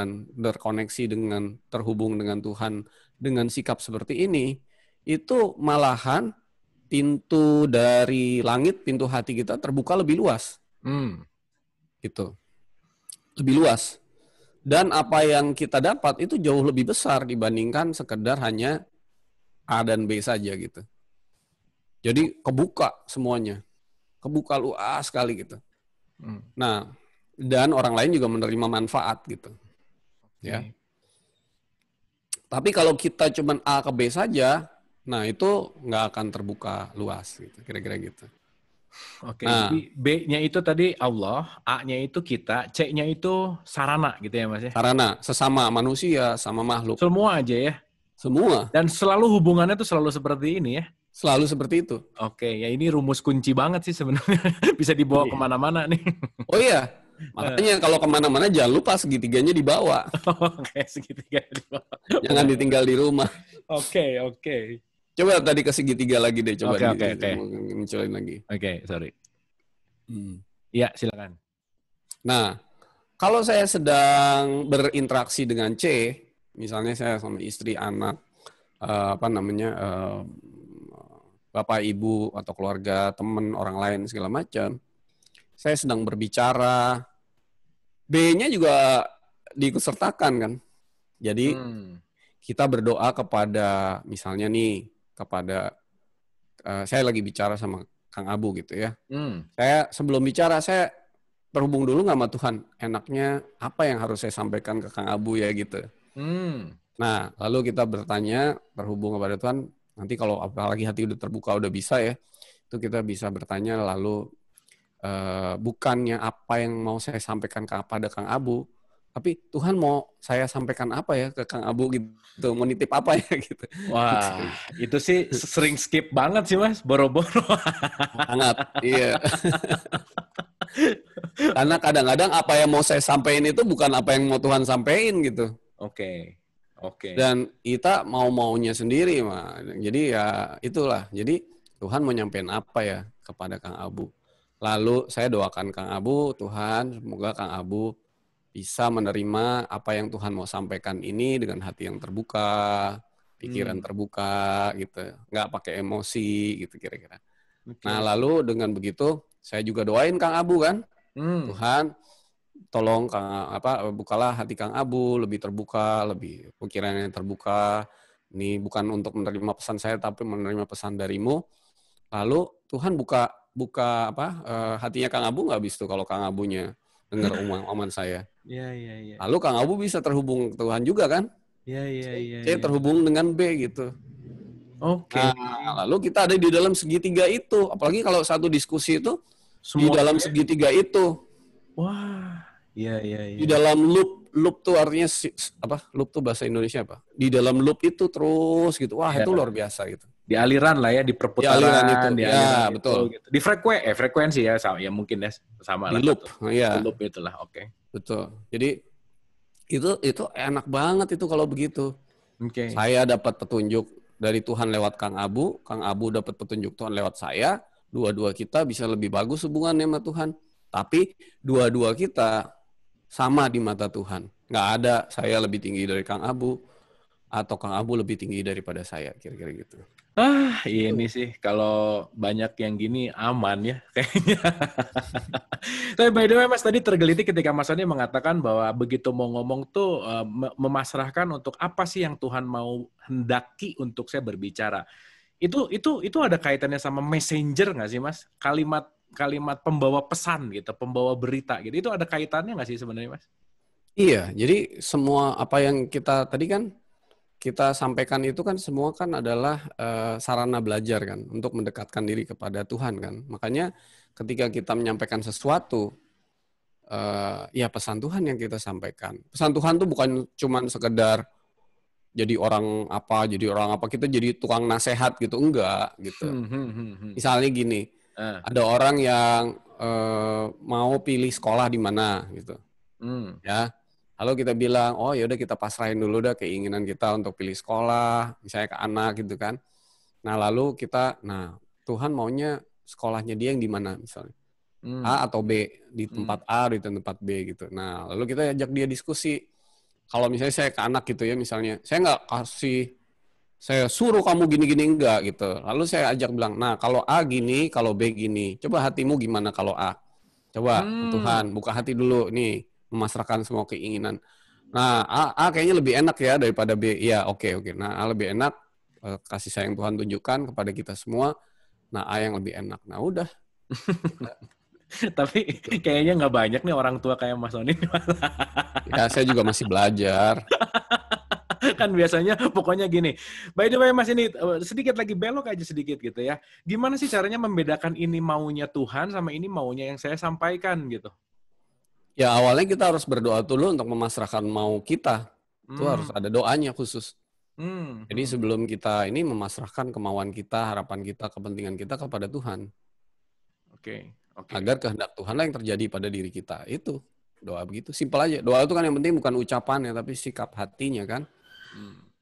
dengan Tuhan dengan sikap seperti ini, itu malahan pintu dari langit, pintu hati kita terbuka lebih luas. Gitu. Lebih luas. Dan apa yang kita dapat itu jauh lebih besar dibandingkan sekedar hanya A dan B saja gitu. Jadi kebuka semuanya. Kebuka luas sekali gitu. Nah, dan orang lain juga menerima manfaat gitu. Ya. Tapi kalau kita cuma A ke B saja, nah itu nggak akan terbuka luas gitu, kira-kira gitu.
Oke, jadi B-nya itu tadi Allah, A-nya itu kita, C-nya itu sarana gitu ya Mas ya?
Sarana, sesama manusia, sama makhluk.
Semua aja ya?
Semua.
Dan selalu hubungannya tuh selalu seperti ini ya?
Selalu seperti itu.
Oke, ya ini rumus kunci banget sih sebenarnya. Bisa dibawa kemana-mana nih.
Oh iya, makanya kalau kemana-mana jangan lupa segitiganya dibawa.
Oke, segitiga dibawa.
Jangan ditinggal di rumah.
Oke.
Coba tadi ke segitiga lagi deh, coba
Oke.
munculin lagi.
Oke, sorry. Iya, silakan.
Nah, kalau saya sedang berinteraksi dengan C, misalnya saya sama istri, anak, bapak, ibu, atau keluarga, teman, orang lain, segala macam, saya sedang berbicara, B-nya juga diikutsertakan kan. Jadi, kita berdoa kepada, misalnya nih, saya lagi bicara sama Kang Abu gitu ya. Saya sebelum bicara, saya terhubung dulu nggak sama Tuhan? Enaknya apa yang harus saya sampaikan ke Kang Abu ya gitu. Nah, lalu kita bertanya, terhubung kepada Tuhan, nanti kalau apalagi hati udah terbuka, udah bisa ya, itu kita bisa bertanya lalu bukannya apa yang mau saya sampaikan kepada Kang Abu, tapi Tuhan mau saya sampaikan apa ya ke Kang Abu gitu, mau nitip apa ya gitu.
Wah, itu sih sering skip banget sih Mas, boro-boro.
Sangat, iya. Karena kadang-kadang apa yang mau saya sampaikan itu bukan apa yang mau Tuhan sampaikan gitu.
Oke.
Dan kita mau-maunya sendiri, mah. Jadi ya itulah. Jadi Tuhan mau nyampein apa ya kepada Kang Abu. Lalu saya doakan Kang Abu, Tuhan semoga Kang Abu bisa menerima apa yang Tuhan mau sampaikan ini dengan hati yang terbuka, pikiran terbuka gitu, nggak pakai emosi gitu kira-kira. Nah lalu dengan begitu saya juga doain Kang Abu kan, Tuhan tolong bukalah hati Kang Abu lebih terbuka, lebih pikirannya terbuka. Ini bukan untuk menerima pesan saya tapi menerima pesan darimu. Lalu Tuhan buka hatinya Kang Abu nggak habis tuh kalau Kang Abunya dengar omongan saya.
Iya.
Lalu Kang Abu bisa terhubung ke Tuhan juga kan?
Iya.
Saya terhubung dengan B gitu.
Oke.
Nah, lalu kita ada di dalam segitiga itu. Apalagi kalau satu diskusi itu di dalam segitiga itu.
Wah, iya.
Di dalam loop tuh artinya apa? Loop tuh bahasa Indonesia apa? Di dalam loop itu terus gitu. Wah, itu luar biasa gitu.
Di aliran lah ya, di perputaran.
Di aliran itu.
Betul. Gitu. Di frekuensi ya, ya mungkin ya sama
di
lah.
Loop,
di loop itulah, oke.
Betul. Jadi itu enak banget itu kalau begitu.
Oke.
Saya dapat petunjuk dari Tuhan lewat Kang Abu dapat petunjuk Tuhan lewat saya. Dua-dua kita bisa lebih bagus hubungannya sama Tuhan. Tapi dua-dua kita sama di mata Tuhan. Nggak ada saya lebih tinggi dari Kang Abu atau Kang Abu lebih tinggi daripada saya, kira-kira gitu.
Ini sih kalau banyak yang gini aman ya kayaknya. Tapi by the way Mas tadi tergelitik ketika Mas Andi mengatakan bahwa begitu mau ngomong tuh memasrahkan untuk apa sih yang Tuhan mau hendaki untuk saya berbicara. Itu ada kaitannya sama messenger nggak sih, Mas? Kalimat pembawa pesan gitu, pembawa berita gitu. Itu ada kaitannya nggak sih sebenarnya, Mas?
Iya, jadi semua apa yang kita tadi kan kita sampaikan itu kan semua kan adalah sarana belajar kan untuk mendekatkan diri kepada Tuhan kan. Makanya ketika kita menyampaikan sesuatu, ya pesan Tuhan yang kita sampaikan. Pesan Tuhan tuh bukan cuman sekedar jadi orang apa, kita jadi tukang nasehat gitu, enggak gitu. Misalnya gini, ada orang yang mau pilih sekolah di mana gitu, ya. Lalu kita bilang, oh ya udah kita pasrahin dulu dah keinginan kita untuk pilih sekolah, misalnya ke anak gitu kan. Nah lalu Tuhan maunya sekolahnya dia yang di mana misalnya, A atau B, di tempat A di tempat B gitu. Nah lalu kita ajak dia diskusi. Kalau misalnya saya ke anak gitu ya misalnya, saya suruh kamu gini-gini enggak gitu. Lalu saya ajak bilang, nah kalau A gini, kalau B gini, coba hatimu gimana kalau A? Coba Tuhan buka hati dulu nih, memasrahkan semua keinginan. Nah A kayaknya lebih enak ya daripada B. Ya oke. Nah A lebih enak, kasih sayang Tuhan tunjukkan kepada kita semua. Nah A yang lebih enak. Nah udah.
Tapi kayaknya nggak banyak nih orang tua kayak Mas Oni.
Ya saya juga masih belajar.
Kan biasanya pokoknya gini. By the way Mas, ini sedikit lagi belok aja sedikit gitu ya. Gimana sih caranya membedakan ini maunya Tuhan sama ini maunya yang saya sampaikan gitu?
Ya awalnya kita harus berdoa dulu untuk memasrahkan mau kita. Itu harus ada doanya khusus. Jadi sebelum kita ini memasrahkan kemauan kita, harapan kita, kepentingan kita kepada Tuhan.
Oke.
Agar kehendak Tuhanlah yang terjadi pada diri kita. Itu doa begitu, simpel aja. Doa itu kan yang penting bukan ucapannya, tapi sikap hatinya kan.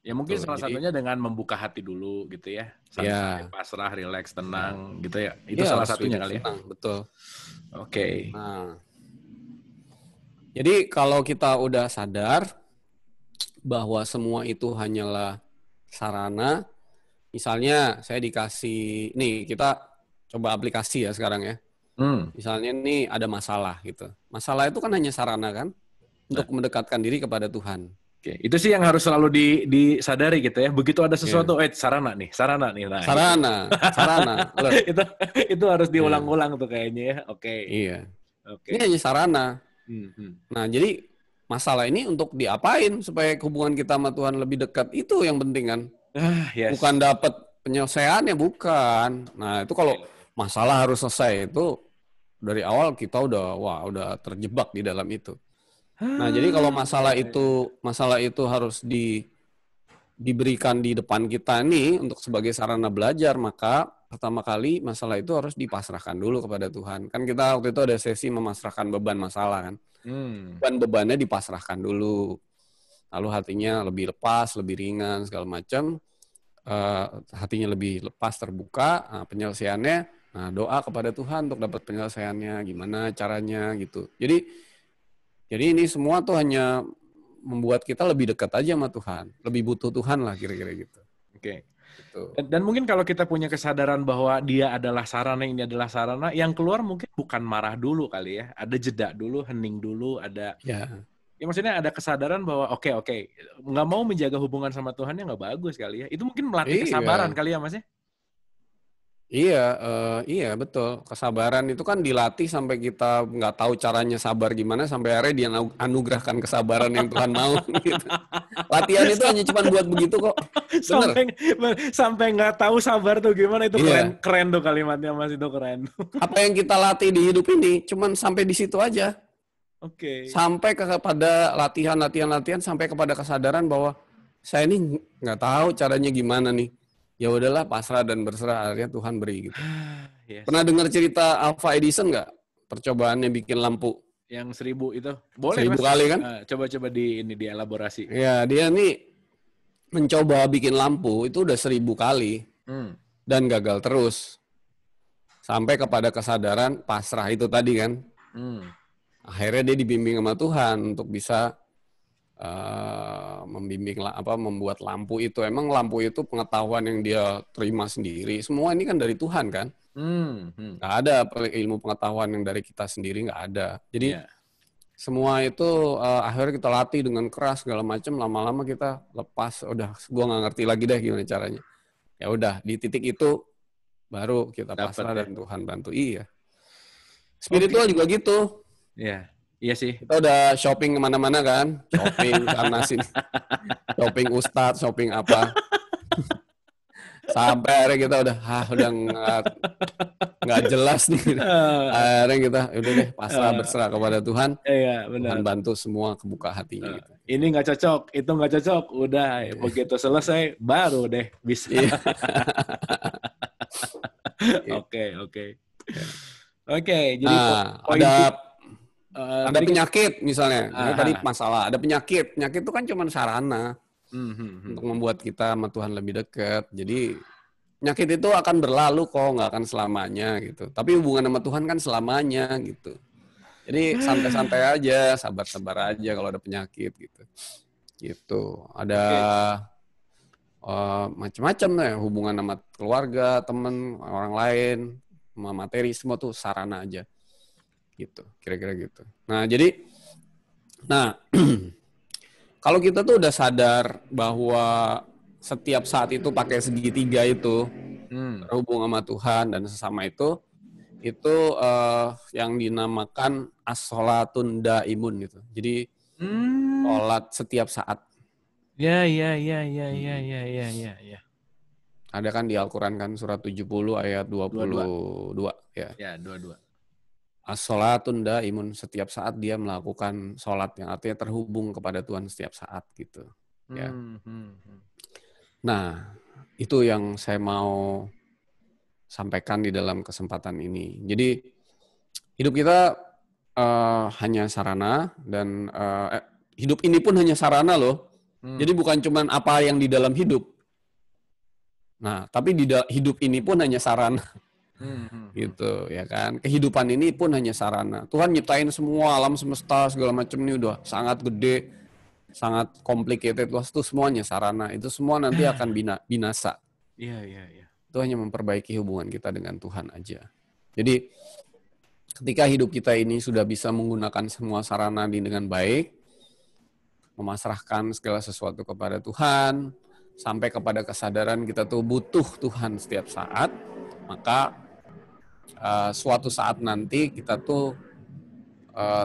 Ya mungkin
Tuh,
salah satunya dengan membuka hati dulu gitu ya. Sambil pasrah, relax, tenang gitu ya. Itu salah satunya kali ya.
Betul.
Oke.
Nah, jadi kalau kita udah sadar bahwa semua itu hanyalah sarana, misalnya saya dikasih, nih kita coba aplikasi ya sekarang ya. Misalnya nih ada masalah gitu. Masalah itu kan hanya sarana kan untuk mendekatkan diri kepada Tuhan.
Oke, itu sih yang harus selalu disadari gitu ya. Begitu ada sesuatu, sarana nih. Nah,
sarana.
itu harus diulang-ulang tuh kayaknya ya. Oke.
Iya. Ini hanya sarana. Nah, jadi masalah ini untuk diapain supaya hubungan kita sama Tuhan lebih dekat, itu yang penting kan. Bukan dapat penyelesaiannya, bukan. Nah, itu kalau masalah harus selesai, itu dari awal kita udah terjebak di dalam itu. Nah, jadi kalau masalah itu harus diberikan di depan kita nih untuk sebagai sarana belajar, maka pertama kali masalah itu harus dipasrahkan dulu kepada Tuhan. Kan kita waktu itu ada sesi memasrahkan beban masalah kan. Bebannya dipasrahkan dulu. Lalu hatinya lebih lepas, lebih ringan, segala macam. Hatinya lebih lepas, terbuka. Nah, penyelesaiannya, doa kepada Tuhan untuk dapat penyelesaiannya, gimana caranya gitu. Jadi ini semua tuh hanya membuat kita lebih dekat aja sama Tuhan, lebih butuh Tuhan lah kira-kira gitu.
Oke. Gitu. Dan mungkin kalau kita punya kesadaran bahwa dia adalah sarana, ini adalah sarana, yang keluar mungkin bukan marah dulu kali ya, ada jeda dulu, hening dulu, ada. Ya maksudnya ada kesadaran bahwa oke, nggak mau menjaga hubungan sama Tuhan nggak bagus kali ya. Itu mungkin melatih kesabaran kali ya Mas ya.
Iya betul. Kesabaran itu kan dilatih sampai kita nggak tahu caranya sabar gimana, sampai akhirnya dia anugerahkan kesabaran yang Tuhan mau. Gitu. Latihan itu hanya cuma buat begitu kok.
Sampai nggak tahu sabar tuh gimana, itu keren tuh kalimatnya Mas, itu keren.
Apa yang kita latih di hidup ini cuman sampai di situ aja. Oke. Sampai kepada latihan sampai kepada kesadaran bahwa saya ini nggak tahu caranya gimana nih. Ya udahlah, pasrah dan berserah, akhirnya Tuhan beri gitu. Pernah dengar cerita Alva Edison nggak? Percobaannya bikin lampu.
Yang 1000 itu? Boleh
1000 kali kan?
Coba-coba dielaborasi.
Ya, dia nih mencoba bikin lampu itu udah 1000 kali. Dan gagal terus. Sampai kepada kesadaran pasrah itu tadi kan. Akhirnya dia dibimbing sama Tuhan untuk bisa membuat lampu itu. Emang lampu itu pengetahuan yang dia terima sendiri. Semua ini kan dari Tuhan kan. Nggak ada ilmu pengetahuan yang dari kita sendiri, nggak ada. Jadi semua itu akhirnya kita latih dengan keras segala macam. Lama-lama kita lepas. Udah, gue nggak ngerti lagi deh gimana caranya. ya udah di titik itu baru kita
Dapet
pasrah
ya.
dan Tuhan bantu. Iya. Spiritual juga gitu.
Iya, iya sih.
Kita udah shopping kemana-mana kan, shopping sana sini, shopping ustadz, shopping apa, sampai akhirnya kita udah nggak jelas nih. Akhirnya kita udah deh pasrah berserah kepada Tuhan.
Iya, benar.
Tuhan bantu semua kebuka hatinya gitu.
Ini nggak cocok, itu nggak cocok, udah begitu selesai baru deh bisa. Oke. Jadi
ada penyakit misalnya. Tadi masalah ada penyakit itu kan cuma sarana untuk membuat kita sama Tuhan lebih dekat. Jadi penyakit itu akan berlalu kok, nggak akan selamanya gitu. Tapi hubungan sama Tuhan kan selamanya gitu. Jadi santai-santai aja, sabar-sabar aja kalau ada penyakit gitu. Gitu. Ada macam-macam ya, hubungan sama keluarga, teman, orang lain, sama materi, semua tuh sarana aja. Gitu, kira-kira gitu. Nah, jadi kalau kita tuh udah sadar bahwa setiap saat itu pakai segitiga itu, berhubung sama Tuhan dan sesama itu yang dinamakan as-sholatun daimun gitu. Jadi sholat setiap saat.
Ya.
Ada kan di Al-Quran kan surat 70 ayat 22 ya.
Ya, 22.
As-sholatun daimun, setiap saat dia melakukan sholat yang artinya terhubung kepada Tuhan setiap saat gitu. Ya. Nah, itu yang saya mau sampaikan di dalam kesempatan ini. Jadi hidup kita hanya sarana dan hidup ini pun hanya sarana loh. Jadi bukan cuma apa yang di dalam hidup. Nah, tapi hidup ini pun hanya sarana. Gitu ya kan. Kehidupan ini pun hanya sarana. Tuhan nyiptain semua alam semesta segala macam ini udah sangat gede, sangat complicated, itu semuanya sarana. Itu semua nanti akan binasa.
Iya.
Itu hanya memperbaiki hubungan kita dengan Tuhan aja. Jadi ketika hidup kita ini sudah bisa menggunakan semua sarana dengan baik, memasrahkan segala sesuatu kepada Tuhan, sampai kepada kesadaran kita tuh butuh Tuhan setiap saat, maka suatu saat nanti kita tuh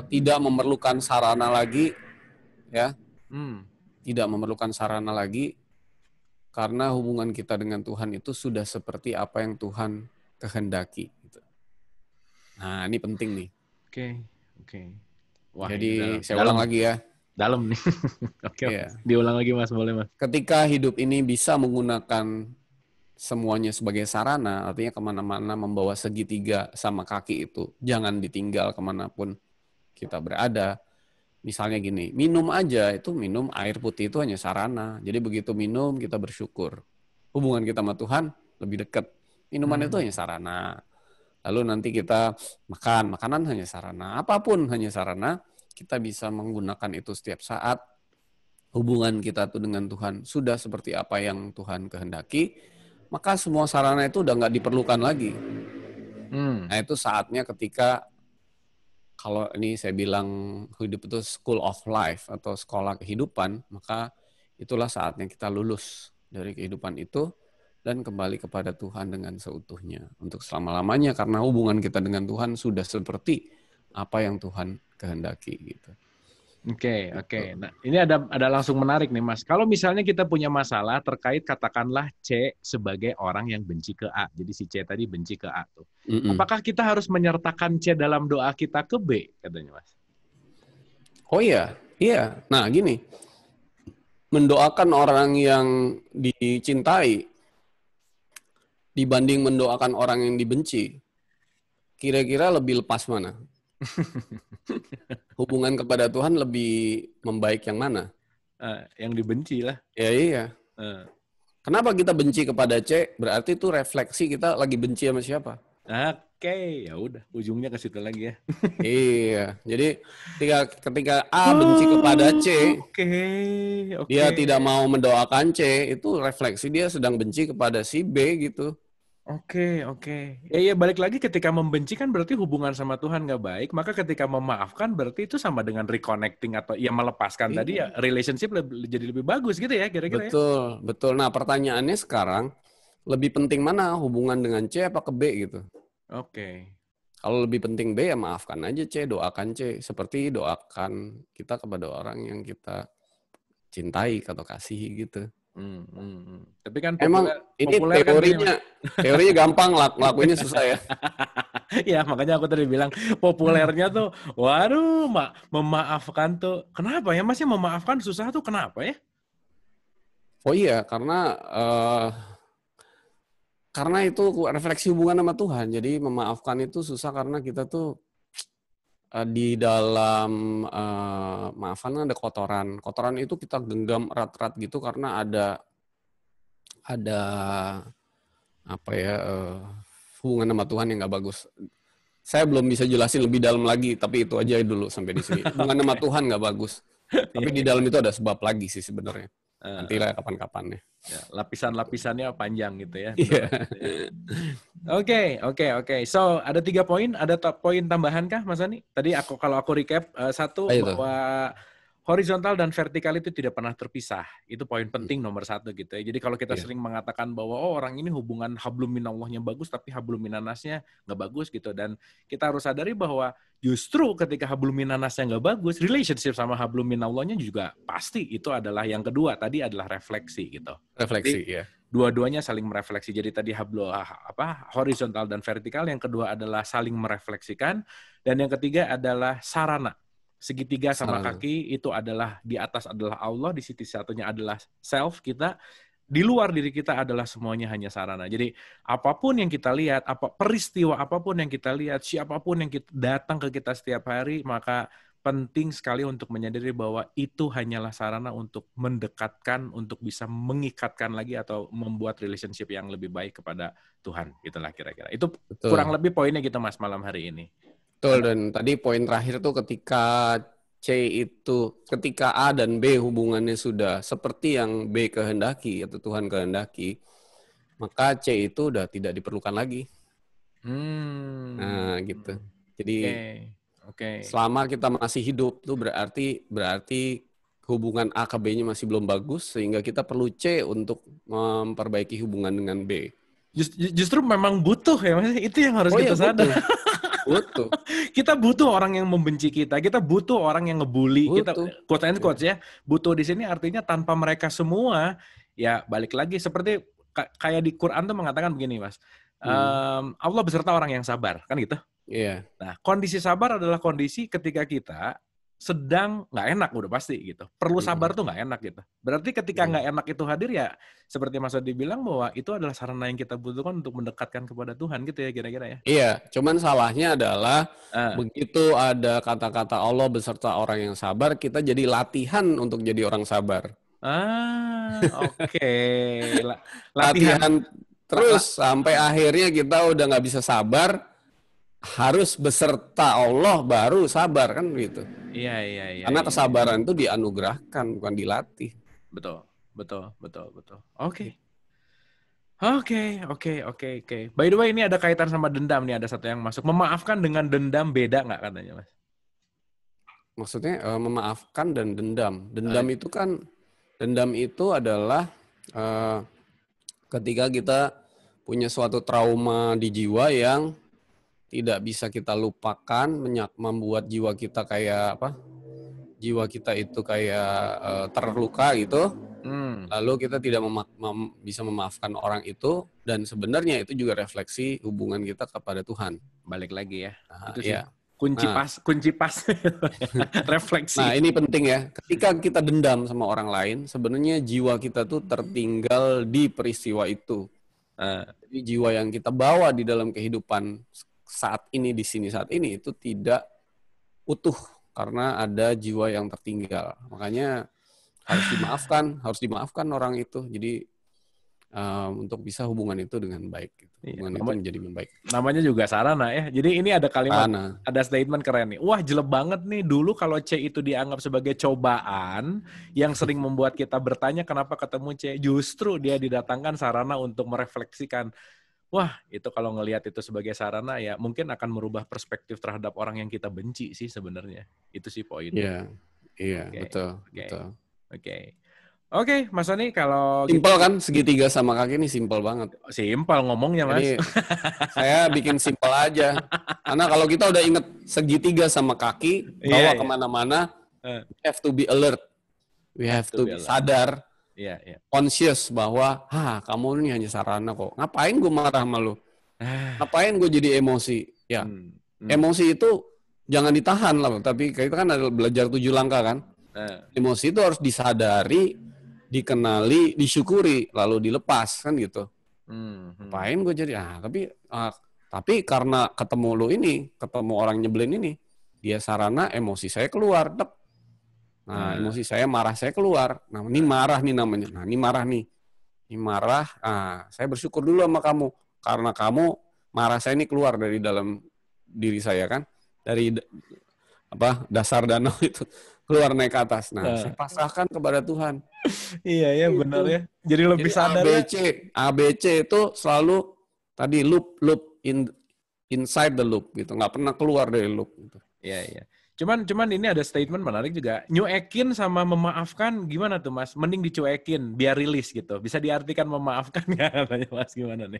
tidak memerlukan sarana lagi, ya, tidak memerlukan sarana lagi, karena hubungan kita dengan Tuhan itu sudah seperti apa yang Tuhan kehendaki. Gitu. Nah, ini penting nih.
Oke.
Wah, jadi saya ulang lagi ya.
Dalam nih. Oke. Diulang lagi Mas, boleh Mas.
Ketika hidup ini bisa menggunakan semuanya sebagai sarana, artinya kemana-mana membawa segitiga sama kaki itu, jangan ditinggal kemanapun kita berada. Misalnya gini, minum aja, itu minum air putih itu hanya sarana. Jadi begitu minum, kita bersyukur. Hubungan kita sama Tuhan lebih dekat. Minuman itu hanya sarana. Lalu nanti kita makan, makanan hanya sarana. Apapun hanya sarana, kita bisa menggunakan itu setiap saat. Hubungan kita tuh dengan Tuhan sudah seperti apa yang Tuhan kehendaki, maka semua sarana itu udah nggak diperlukan lagi. Nah itu saatnya ketika, kalau ini saya bilang hidup itu school of life atau sekolah kehidupan, maka itulah saatnya kita lulus dari kehidupan itu dan kembali kepada Tuhan dengan seutuhnya untuk selama-lamanya, karena hubungan kita dengan Tuhan sudah seperti apa yang Tuhan kehendaki gitu.
Oke. Nah, ini ada langsung menarik nih Mas. Kalau misalnya kita punya masalah terkait katakanlah C sebagai orang yang benci ke A. Jadi si C tadi benci ke A tuh. Apakah kita harus menyertakan C dalam doa kita ke B katanya Mas?
Oh iya. Nah, gini. Mendoakan orang yang dicintai dibanding mendoakan orang yang dibenci, kira-kira lebih lepas mana? Hubungan kepada Tuhan lebih membaik yang mana?
Yang dibenci lah.
Ya iya. Kenapa kita benci kepada C? Berarti itu refleksi kita lagi benci sama siapa?
Oke, ya udah, ujungnya ke situ lagi ya.
Iya. Jadi ketika A benci kepada C, dia tidak mau mendoakan C, itu refleksi dia sedang benci kepada si B gitu.
Oke. Ya balik lagi, ketika membenci kan berarti hubungan sama Tuhan nggak baik, maka ketika memaafkan berarti itu sama dengan reconnecting atau ya melepaskan tadi ya relationship jadi lebih bagus gitu ya kira-kira.
Betul. Nah pertanyaannya sekarang, lebih penting mana hubungan dengan C apa ke B gitu.
Oke.
Kalau lebih penting B ya maafkan aja C, doakan C. Seperti doakan kita kepada orang yang kita cintai atau kasihi gitu.
Tapi kan
Emang ini
populer kan gini, Mas.
teorinya gampang, lakuinnya susah ya.
Ya, makanya aku tadi bilang populernya tuh, waduh, memaafkan tuh. Kenapa ya, Mas? Ya, memaafkan susah tuh kenapa ya?
Oh iya, karena itu refleksi hubungan sama Tuhan. Jadi memaafkan itu susah karena kita tuh di dalam maafkan ada kotoran. Kotoran itu kita genggam erat-erat gitu karena ada apa ya hubungan sama Tuhan yang nggak bagus. Saya belum bisa jelasin lebih dalam lagi, tapi itu aja dulu sampai di sini. Hubungan sama Tuhan nggak bagus. Tapi di dalam itu ada sebab lagi sih sebenarnya. Nanti lah kapan-kapan ya.
Ya, lapisan-lapisannya panjang gitu ya.
Iya.
Oke. So, ada 3 poin. Ada poin tambahan kah, Mas Ani? Tadi kalau aku recap, satu, bahwa horizontal dan vertikal itu tidak pernah terpisah. Itu poin penting nomor 1 gitu ya. Jadi kalau kita sering mengatakan bahwa orang ini hubungan hablum minallahnya bagus, tapi hablum minannasnya nggak bagus gitu. Dan kita harus sadari bahwa justru ketika hablum minannasnya nggak bagus, relationship sama hablum minallahnya juga pasti itu adalah yang kedua. Tadi adalah refleksi gitu.
Refleksi, ya.
Dua-duanya saling merefleksi. Jadi tadi horizontal dan vertikal, yang kedua adalah saling merefleksikan, dan yang ketiga adalah sarana. Segitiga sama kaki itu adalah di atas adalah Allah, di sisi satunya adalah self kita, di luar diri kita adalah semuanya hanya sarana. Jadi apapun yang kita lihat, peristiwa apapun yang kita lihat, siapapun yang datang ke kita setiap hari, maka penting sekali untuk menyadari bahwa itu hanyalah sarana untuk mendekatkan, untuk bisa mengikatkan lagi atau membuat relationship yang lebih baik kepada Tuhan. Itulah kira-kira. Itu kurang lebih poinnya gitu, Mas, malam hari ini.
Betul, dan tadi poin terakhir tuh ketika A dan B hubungannya sudah seperti yang B kehendaki atau Tuhan kehendaki, maka C itu udah tidak diperlukan lagi. Nah, gitu. Jadi selama kita masih hidup tuh berarti hubungan A ke B-nya masih belum bagus, sehingga kita perlu C untuk memperbaiki hubungan dengan B.
Justru memang butuh ya, Mas. Itu yang harus kita sadar.
Butuh.
Kita butuh orang yang membenci kita butuh orang yang ngebully kita, quote and quote ya. Butuh di sini artinya tanpa mereka semua, ya balik lagi seperti kayak di Quran tuh mengatakan begini, Mas. Allah beserta orang yang sabar, kan gitu?
Iya.
Nah, kondisi sabar adalah kondisi ketika kita sedang nggak enak, udah pasti gitu. Perlu sabar tuh nggak enak gitu. Berarti ketika nggak enak itu hadir, ya seperti Mas Odi bilang bahwa itu adalah sarana yang kita butuhkan untuk mendekatkan kepada Tuhan gitu ya, kira-kira ya.
Iya, cuman salahnya adalah begitu ada kata-kata Allah beserta orang yang sabar, kita jadi latihan untuk jadi orang sabar.
Oke.
Latihan terus sampai akhirnya kita udah nggak bisa sabar, harus beserta Allah baru sabar, kan gitu.
Iya.
Karena kesabaran itu dianugerahkan, bukan dilatih.
Betul. Oke. By the way, ini ada kaitan sama dendam nih, ada satu yang masuk. Memaafkan dengan dendam beda nggak katanya, Mas?
Maksudnya memaafkan dan dendam. Dendam itu adalah ketika kita punya suatu trauma di jiwa yang tidak bisa kita lupakan, membuat jiwa kita kayak apa? Jiwa kita itu kayak terluka gitu. Lalu kita tidak bisa memaafkan orang itu, dan sebenarnya itu juga refleksi hubungan kita kepada Tuhan.
Balik lagi ya. Itu
sih.
Kunci pas refleksi.
Nah, ini penting ya. Ketika kita dendam sama orang lain, sebenarnya jiwa kita tuh tertinggal di peristiwa itu. Jadi jiwa yang kita bawa di dalam kehidupan saat ini, di sini saat ini, itu tidak utuh karena ada jiwa yang tertinggal. Makanya harus dimaafkan orang itu. Jadi untuk bisa hubungan itu dengan baik. Gitu. Hubungan itu menjadi membaik.
Namanya juga sarana ya. Jadi ini ada kalimat, ada statement keren nih. Wah, jelek banget nih. Dulu kalau C itu dianggap sebagai cobaan yang sering membuat kita bertanya kenapa ketemu C. Justru dia didatangkan sarana untuk merefleksikan. Wah, itu kalau ngelihat itu sebagai sarana, ya mungkin akan merubah perspektif terhadap orang yang kita benci sih sebenarnya. Itu sih poinnya.
Iya, betul.
Oke. Oke, Mas Sony, kalau gitu
Simpel kan, segitiga sama kaki ini simpel banget.
simpel ngomongnya, Mas.
Jadi saya bikin simpel aja. Karena kalau kita udah inget segitiga sama kaki,
Iya,
bawa
iya.
kemana-mana,
Eh,
we have to be alert. We
have
have
to
to
be
be
alert.
sadar,
Iya, iya.
conscious bahwa, kamu ini hanya sarana kok. Ngapain gue marah sama lu?
Ah,
Ngapain gue jadi emosi? Ya,
hmm, hmm.
emosi itu jangan ditahan lah. Tapi kita kan ada belajar 7 langkah kan.
Eh,
Emosi itu harus disadari, dikenali, disyukuri, lalu dilepas kan gitu.
hmm.
Ngapain gue jadi tapi karena ketemu orang nyebelin ini, dia sarana emosi saya keluar. Dep. Nah, emosi saya marah saya keluar. Nah, ini marah nih namanya. Nah, ini marah nih. Ini marah. Saya bersyukur dulu sama kamu karena kamu marah saya ini keluar dari dalam diri saya kan. Dari dasar danau itu keluar naik ke atas. Nah, saya pasrahkan kepada Tuhan.
Iya, ya benar
Itu.
ya. Jadi lebih
Jadi
sadar ya.
ABC itu selalu tadi loop inside the loop gitu, nggak pernah keluar dari loop gitu.
Iya, iya. Cuman ini ada statement menarik juga. Nyuekin sama memaafkan gimana tuh, Mas? Mending dicuekin biar rilis gitu. Bisa diartikan memaafkan nggak katanya, Mas? Gimana nih?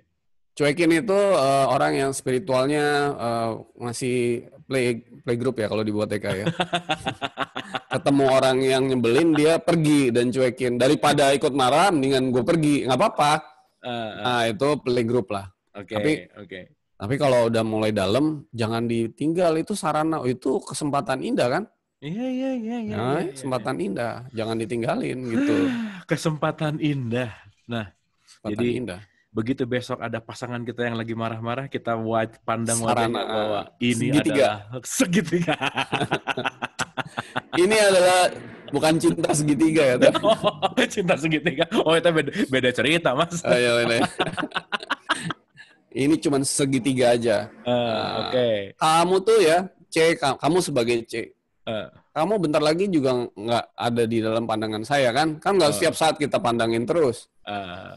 Cuekin itu orang yang spiritualnya masih playgroup ya kalau di TK ya. Ketemu orang yang nyebelin dia pergi dan cuekin daripada ikut marah mendingan gue pergi nggak apa-apa. Nah itu playgroup lah.
Oke.
Tapi kalau udah mulai dalam, jangan ditinggal. Itu sarana, itu kesempatan indah kan?
Iya.
Kesempatan indah. Jangan ditinggalin gitu.
Kesempatan indah. Nah,
Kesempatan
jadi
indah.
begitu besok ada pasangan kita yang lagi marah-marah, kita pandang
Sarana
wajahnya bahwa ini
segitiga.
adalah segitiga.
Ini adalah bukan cinta segitiga ya. Tapi.
Cinta segitiga. Oh, itu beda cerita, Mas.
Iya. Ini cuma segitiga aja.
Oke.
Kamu tuh ya, kamu sebagai C. Kamu bentar lagi juga nggak ada di dalam pandangan saya kan? Kan nggak setiap saat kita pandangin terus.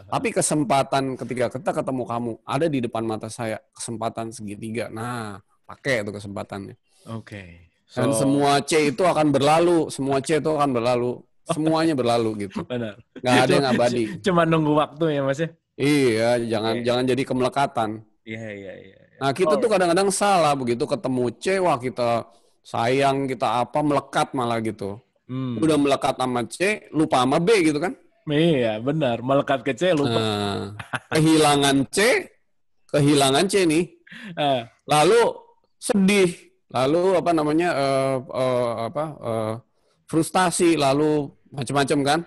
Tapi kesempatan ketika kita ketemu kamu, ada di depan mata saya. Kesempatan segitiga. Nah, pakai itu kesempatannya.
Oke.
Dan semua C itu akan berlalu. Semua C itu akan berlalu. Semuanya berlalu gitu.
Benar.
Nggak ada yang abadi.
Cuma nunggu waktu ya, Mas ya?
Iya, jangan jadi kemelekatan.
Iya.
Nah, kita tuh kadang-kadang salah begitu ketemu C, wah kita sayang, kita melekat malah gitu. Udah melekat sama C, lupa sama B gitu kan?
Iya, benar. Melekat ke C, lupa.
Kehilangan C nih. Lalu sedih, lalu frustasi, lalu macam-macam kan?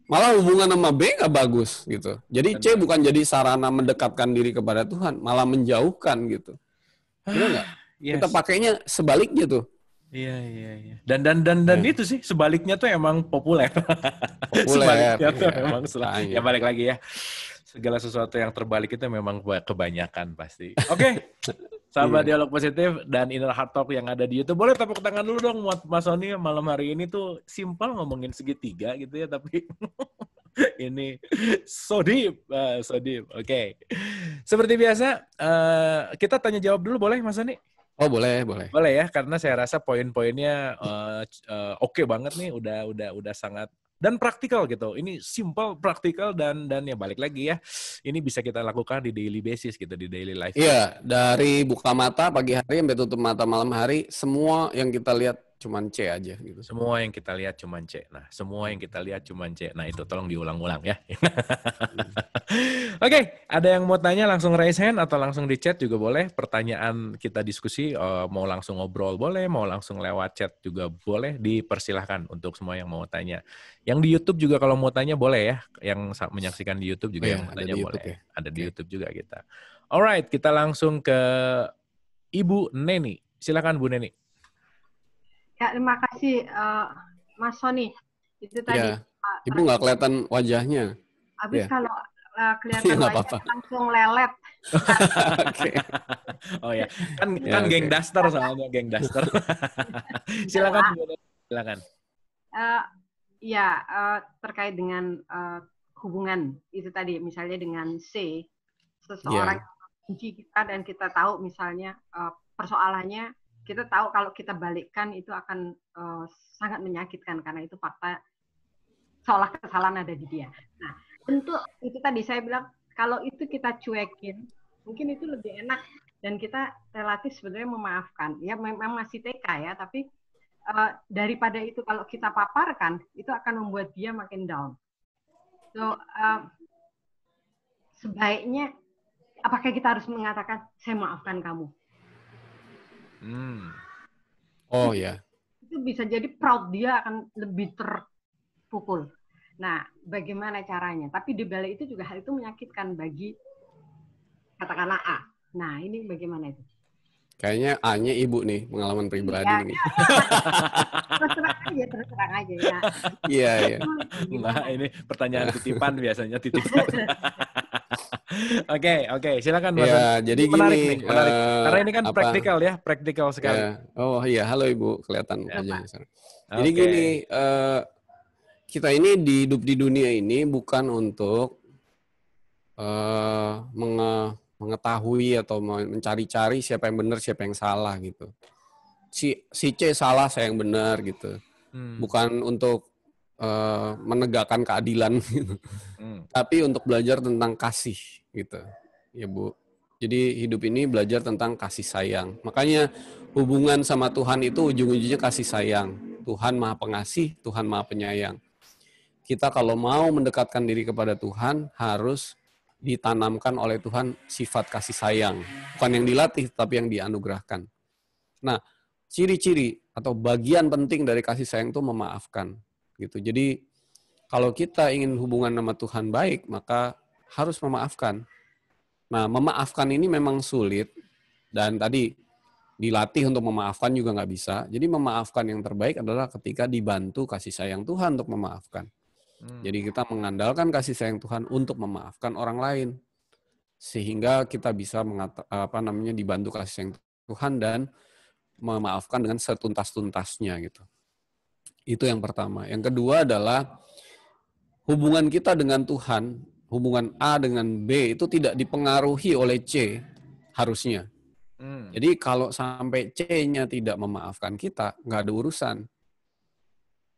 Malah hubungan sama B nggak bagus gitu. Jadi C bukan jadi sarana mendekatkan diri kepada Tuhan, malah menjauhkan gitu. Benar nggak?
Yes.
Kita pakainya sebaliknya tuh.
Iya. Dan itu sih sebaliknya tuh emang populer. Sebaliknya tuh emang ya balik lagi ya. Segala sesuatu yang terbalik itu memang kebanyakan pasti. Oke. Sahabat Dialog Positif dan Inner Heart Talk yang ada di YouTube. Boleh tepuk tangan dulu dong buat Mas Sony malam hari ini tuh simpel ngomongin segitiga gitu ya, tapi ini so deep. Oke. Seperti biasa, kita tanya jawab dulu boleh Mas Sony?
Oh boleh.
Boleh ya, karena saya rasa poin-poinnya oke banget nih, udah sangat dan praktikal gitu. Ini simple, praktikal dan ya balik lagi ya. Ini bisa kita lakukan di daily basis gitu, di daily life.
Iya, dari buka mata pagi hari sampai tutup mata malam hari, semua yang kita lihat cuman C aja gitu.
Semua yang kita lihat cuman C. Nah, semua yang kita lihat cuman C. Nah, itu tolong diulang-ulang ya. Oke, ada yang mau tanya langsung raise hand atau langsung di chat juga boleh. Pertanyaan kita diskusi, mau langsung ngobrol boleh, mau langsung lewat chat juga boleh. Dipersilahkan untuk semua yang mau tanya. Yang di YouTube juga kalau mau tanya boleh ya. Yang menyaksikan di YouTube juga yang mau tanya boleh.
Ya?
Ada di YouTube juga kita. Alright, kita langsung ke Ibu Neni. Silakan Bu Neni.
Ya, terima kasih Mas Sony. Itu tadi.
Ya, Ibu nggak kelihatan wajahnya.
Habis kalau kelihatan wajah langsung lelet.
Okay. Oh ya, kan geng daster soalnya, geng daster. Silakan.
Terkait dengan hubungan itu tadi, misalnya dengan C, seseorang benci kita dan kita tahu misalnya persoalannya, kita tahu kalau kita balikkan itu akan sangat menyakitkan karena itu fakta seolah kesalahan ada di dia. Nah, untuk itu tadi saya bilang, kalau itu kita cuekin, mungkin itu lebih enak dan kita relatif sebenarnya memaafkan. Ya memang masih TK ya, tapi daripada itu kalau kita paparkan, itu akan membuat dia makin down. So, sebaiknya apakah kita harus mengatakan saya maafkan kamu?
Oh ya.
Itu bisa jadi proud, dia akan lebih terpukul. Nah, bagaimana caranya? Tapi di balik itu juga hal itu menyakitkan bagi katakanlah A. Nah, ini bagaimana itu?
Kayaknya A-nya ibu nih, pengalaman pribadi nih.
Terserang aja ya.
Iya.
Enggak, ini pertanyaan titipan biasanya titipan. Oke, silakan Mas.
Ya, jadi
menarik
gini,
nih, menarik. Karena ini kan praktikal ya, praktikal sekali.
Ya. Oh iya, halo Ibu, kelihatan
Ya,
wajahnya. Jadi gini, kita ini hidup di dunia ini bukan untuk mengetahui atau mencari-cari siapa yang benar, siapa yang salah gitu. Si C salah, saya yang benar gitu. Bukan untuk menegakkan keadilan gitu. Tapi untuk belajar tentang kasih gitu. Ya Bu. Jadi hidup ini belajar tentang kasih sayang. Makanya hubungan sama Tuhan itu ujung-ujungnya kasih sayang. Tuhan Maha Pengasih, Tuhan Maha Penyayang. Kita kalau mau mendekatkan diri kepada Tuhan harus ditanamkan oleh Tuhan sifat kasih sayang. Bukan yang dilatih, tapi yang dianugerahkan. Nah, ciri-ciri atau bagian penting dari kasih sayang itu memaafkan. Gitu. Jadi kalau kita ingin hubungan sama Tuhan baik, maka harus memaafkan. Nah, memaafkan ini memang sulit, dan tadi dilatih untuk memaafkan juga nggak bisa. Jadi memaafkan yang terbaik adalah ketika dibantu kasih sayang Tuhan untuk memaafkan. Jadi kita mengandalkan kasih sayang Tuhan untuk memaafkan orang lain, sehingga kita bisa dibantu kasih sayang Tuhan dan memaafkan dengan setuntas-tuntasnya gitu. Itu yang pertama. Yang kedua adalah hubungan kita dengan Tuhan, hubungan A dengan B itu tidak dipengaruhi oleh C harusnya. Jadi kalau sampai C-nya tidak memaafkan kita, nggak ada urusan.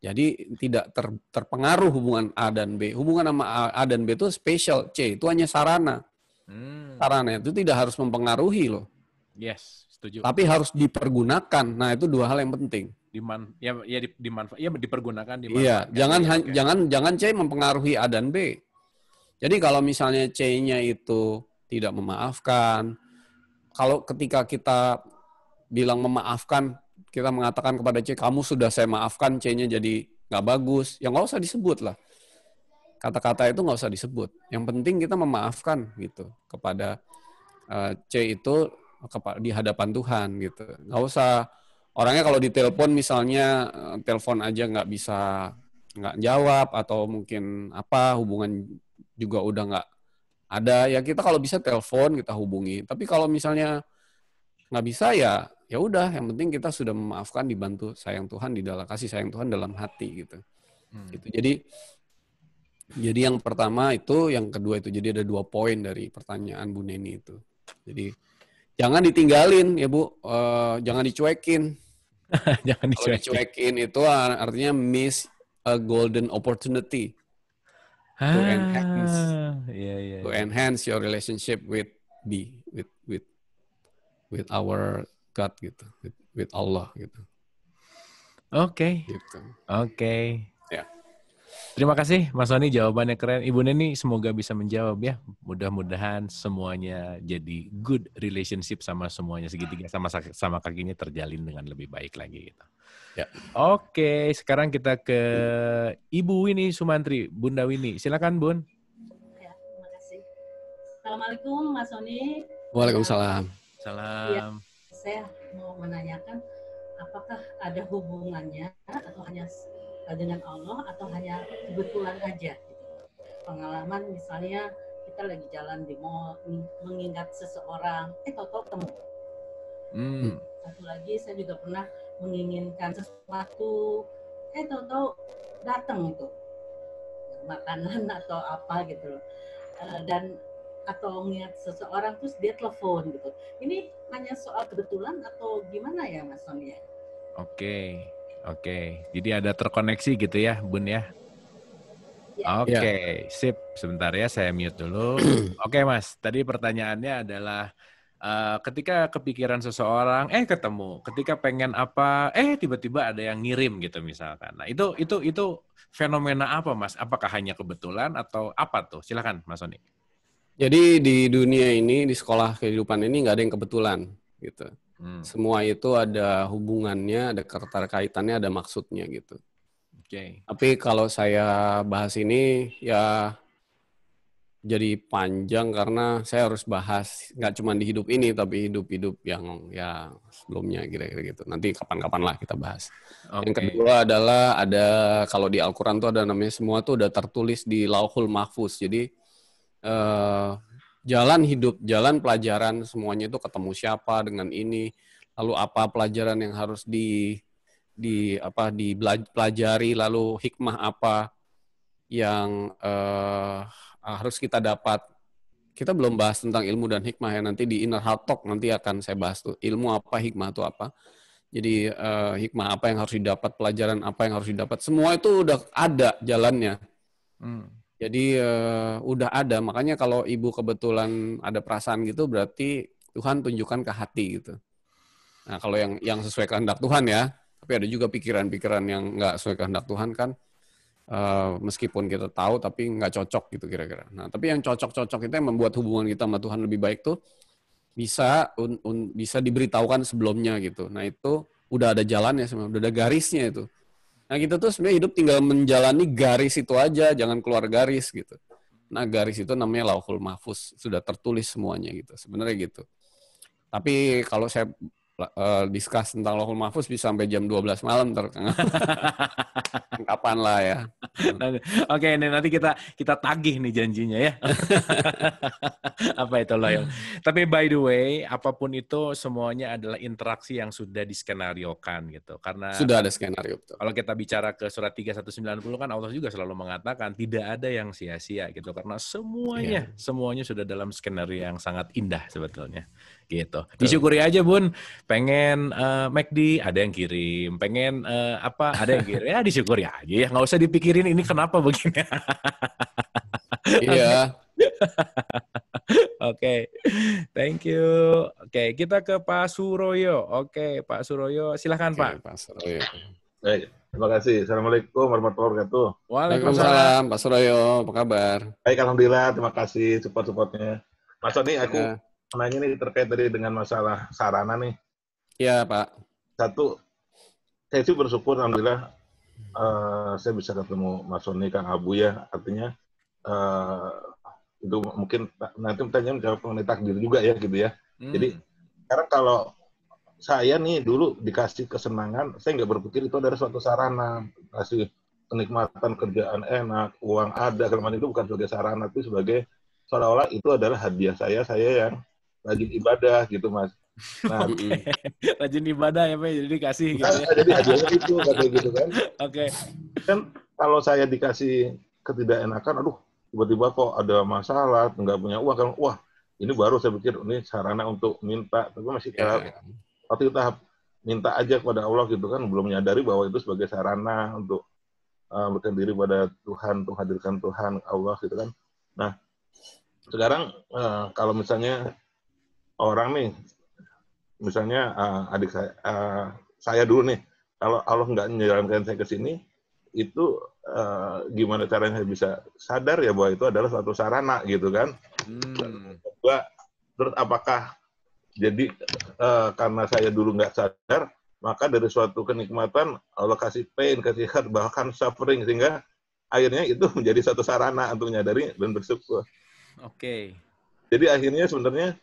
Jadi tidak terpengaruh hubungan A dan B. Hubungan sama A dan B itu spesial, C itu hanya sarana. Sarana itu tidak harus mempengaruhi loh.
Yes, setuju.
Tapi harus dipergunakan. Nah itu dua hal yang penting.
Dipergunakan.
Iya, jangan C mempengaruhi A dan B. Jadi kalau misalnya C-nya itu tidak memaafkan, kalau ketika kita bilang memaafkan, kita mengatakan kepada C, kamu sudah saya maafkan, C-nya jadi nggak bagus, ya nggak usah disebut lah. Kata-kata itu nggak usah disebut. Yang penting kita memaafkan gitu kepada C itu di hadapan Tuhan gitu. Nggak usah orangnya kalau ditelepon misalnya telepon aja nggak jawab atau mungkin hubungan juga udah nggak ada, ya kita kalau bisa telepon kita hubungi. Tapi kalau misalnya nggak bisa ya udah, yang penting kita sudah memaafkan, dibantu sayang Tuhan di dalam kasih sayang Tuhan dalam hati gitu. Gitu. Jadi yang pertama itu, yang kedua itu. Jadi ada 2 poin dari pertanyaan Bu Neni itu. Jadi jangan ditinggalin ya Bu, jangan dicuekin. Kalau dicuekin itu artinya miss a golden opportunity to enhance your relationship with our God gitu, with Allah gitu.
Oke.
Gitu.
Oke.
Ya.
Terima kasih Mas Sony, jawabannya keren. Ibu Neni semoga bisa menjawab ya. Mudah-mudahan semuanya jadi good relationship sama semuanya, segitiga sama kakinya terjalin dengan lebih baik lagi gitu.
Ya.
Oke, sekarang kita ke Ibu Winnie Sumantri, Bunda Winnie. Silakan Bun.
Ya, terima kasih. Assalamualaikum Mas Sony.
Waalaikumsalam.
Salam.
Ya, saya mau menanyakan apakah ada hubungannya atau hanya dengan Allah atau hanya kebetulan aja gitu. Pengalaman misalnya kita lagi jalan di mall mengingat seseorang, tahu-tahu ketemu. Satu lagi saya juga pernah menginginkan sesuatu, tahu-tahu datang itu makanan atau apa gitu loh. Dan atau mengingat seseorang terus dia telepon gitu. Ini hanya soal kebetulan atau gimana ya Mas Sony?
Oke. Jadi ada terkoneksi gitu ya Bun ya? Oke, sip. Sebentar ya, saya mute dulu. Oke, Mas. Tadi pertanyaannya adalah ketika kepikiran seseorang, ketemu. Ketika pengen apa, tiba-tiba ada yang ngirim gitu misalkan. Nah, itu fenomena apa, Mas? Apakah hanya kebetulan atau apa tuh? Silakan, Mas Sony.
Jadi di dunia ini, di sekolah kehidupan ini nggak ada yang kebetulan gitu. Semua itu ada hubungannya, ada keterkaitannya, ada maksudnya gitu.
Oke.
Tapi kalau saya bahas ini ya jadi panjang karena saya harus bahas nggak cuma di hidup ini tapi hidup-hidup yang ya sebelumnya kira-kira gitu. Nanti kapan-kapan lah kita bahas.
Oke.
Yang kedua adalah ada kalau di Al-Quran tuh ada namanya semua tuh udah tertulis di Lauhul Mahfuz. Jadi jalan hidup, jalan pelajaran semuanya itu ketemu siapa dengan ini, lalu apa pelajaran yang harus dipelajari, lalu hikmah apa yang harus kita dapat. Kita belum bahas tentang ilmu dan hikmah ya, nanti di Inner Heart Talk nanti akan saya bahas tuh ilmu apa, hikmah itu apa. Jadi hikmah apa yang harus didapat, pelajaran apa yang harus didapat, semua itu udah ada jalannya. Jadi udah ada, makanya kalau ibu kebetulan ada perasaan gitu berarti Tuhan tunjukkan ke hati gitu. Nah kalau yang sesuai kehendak Tuhan ya, tapi ada juga pikiran-pikiran yang nggak sesuai kehendak Tuhan kan, meskipun kita tahu tapi nggak cocok gitu kira-kira. Nah tapi yang cocok-cocok itu yang membuat hubungan kita sama Tuhan lebih baik tuh bisa diberitahukan sebelumnya gitu. Nah itu udah ada jalannya, udah ada garisnya itu. Nah kita tuh sebenarnya hidup tinggal menjalani garis itu aja, jangan keluar garis gitu. Nah garis itu namanya Lauhul Mahfuz, sudah tertulis semuanya gitu, sebenarnya gitu. Tapi kalau saya discuss tentang Lauhul Mahfuz bisa sampai jam 12 malam kapan lah ya.
Oke, nanti kita tagih nih janjinya ya. Apa itu loyal? Tapi by the way, apapun itu semuanya adalah interaksi yang sudah diskenariokan gitu. Karena
sudah ada skenario betul.
Kalau kita bicara ke surat 3190 kan Allah juga selalu mengatakan tidak ada yang sia-sia gitu karena semuanya sudah dalam skenario yang sangat indah sebetulnya. Gitu. Disyukuri aja Bun, pengen McD ada yang kirim, pengen ada yang kirim, ya disyukuri aja ya, nggak usah dipikirin ini kenapa begini.
Iya.
Oke, thank you. Oke, kita ke Pak Suroyo. Oke, Pak Suroyo, silahkan Pak.
Pak Suroyo.
Baik, terima kasih. Assalamualaikum warahmatullahi wabarakatuh.
Waalaikumsalam, Pak Suroyo, apa kabar?
Baik, alhamdulillah, terima kasih support-supportnya. Mas Sony, aku nanya nih terkait tadi dengan masalah sarana nih.
Iya, Pak.
Satu, saya sih bersyukur, alhamdulillah, saya bisa ketemu Mas Sony, Kang Abu ya, artinya itu mungkin nanti pertanyaan menjawab mengenai takdir juga ya, gitu ya. Jadi, sekarang kalau saya nih dulu dikasih kesenangan, saya nggak berpikir itu adalah suatu sarana, kasih kenikmatan kerjaan enak, uang ada, kelemahan itu bukan sebagai sarana, itu sebagai seolah-olah itu adalah hadiah saya yang rajin ibadah gitu Mas. Nah,
rajin ibadah ya Pak, jadi dikasih gitu ya.
Jadi hadiahnya itu kayak gitu kan.
Oke.
Kan kalau saya dikasih ketidakenakan, aduh tiba-tiba kok ada masalah, nggak punya uang, kan wah ini baru saya pikir ini sarana untuk minta, tapi masih waktu kita minta aja kepada Allah gitu kan, belum menyadari bahwa itu sebagai sarana untuk berdiam diri pada Tuhan, untuk hadirkan Tuhan Allah gitu kan. Nah sekarang kalau misalnya orang nih, misalnya adik saya dulu nih, kalau Allah nggak menjalankan saya ke sini, itu gimana caranya saya bisa sadar ya bahwa itu adalah suatu sarana gitu kan. Terus apakah jadi karena saya dulu nggak sadar, maka dari suatu kenikmatan Allah kasih pain, kasih hurt, bahkan suffering, sehingga akhirnya itu menjadi satu sarana untuk menyadari dan bersyukur.
Oke.
Jadi akhirnya sebenarnya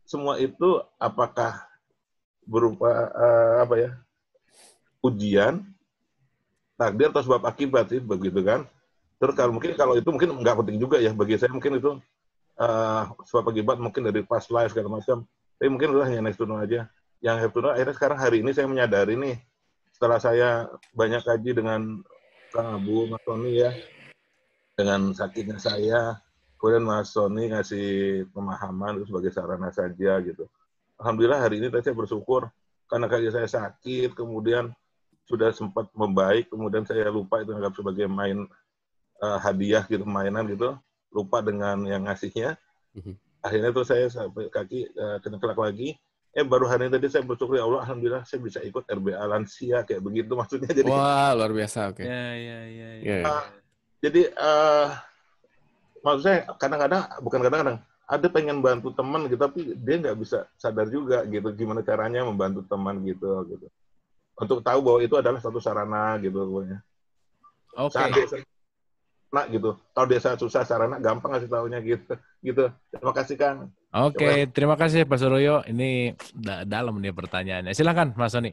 semua itu apakah berupa ujian, takdir atau sebab akibat sih begitu kan? Terus kalau itu mungkin nggak penting juga ya bagi saya, mungkin itu sebab akibat mungkin dari past life segala macam. Tapi mungkin udah hanya next to know aja. Yang have to know akhirnya sekarang hari ini saya menyadari nih, setelah saya banyak kaji dengan Kang Abu, Mas Sony ya, dengan sakitnya saya, kemudian Mas Sony ngasih pemahaman itu sebagai sarana saja gitu. Alhamdulillah hari ini saya bersyukur karena kaki saya sakit, kemudian sudah sempat membaik, kemudian saya lupa itu anggap sebagai main hadiah gitu, mainan gitu, lupa dengan yang ngasihnya. Akhirnya tuh saya sampai kaki cengklak lagi. Baru hari ini tadi saya bersyukur, ya Allah, alhamdulillah saya bisa ikut RBA lansia kayak begitu maksudnya. Jadi
wah, luar biasa. Oke.
Jadi maksud saya kadang-kadang, bukan kadang-kadang, ada pengen bantu teman gitu, tapi dia nggak bisa sadar juga gitu gimana caranya membantu teman gitu. Untuk tahu bahwa itu adalah satu sarana gitu pokoknya. Saat dia sarana gitu, tahu dia saat susah sarana, gampang ngasih taunya gitu. Terima kasih Kang.
Oke, terima kasih Pak Suroyo. Ini dalam nih pertanyaannya. Silakan Mas Soni.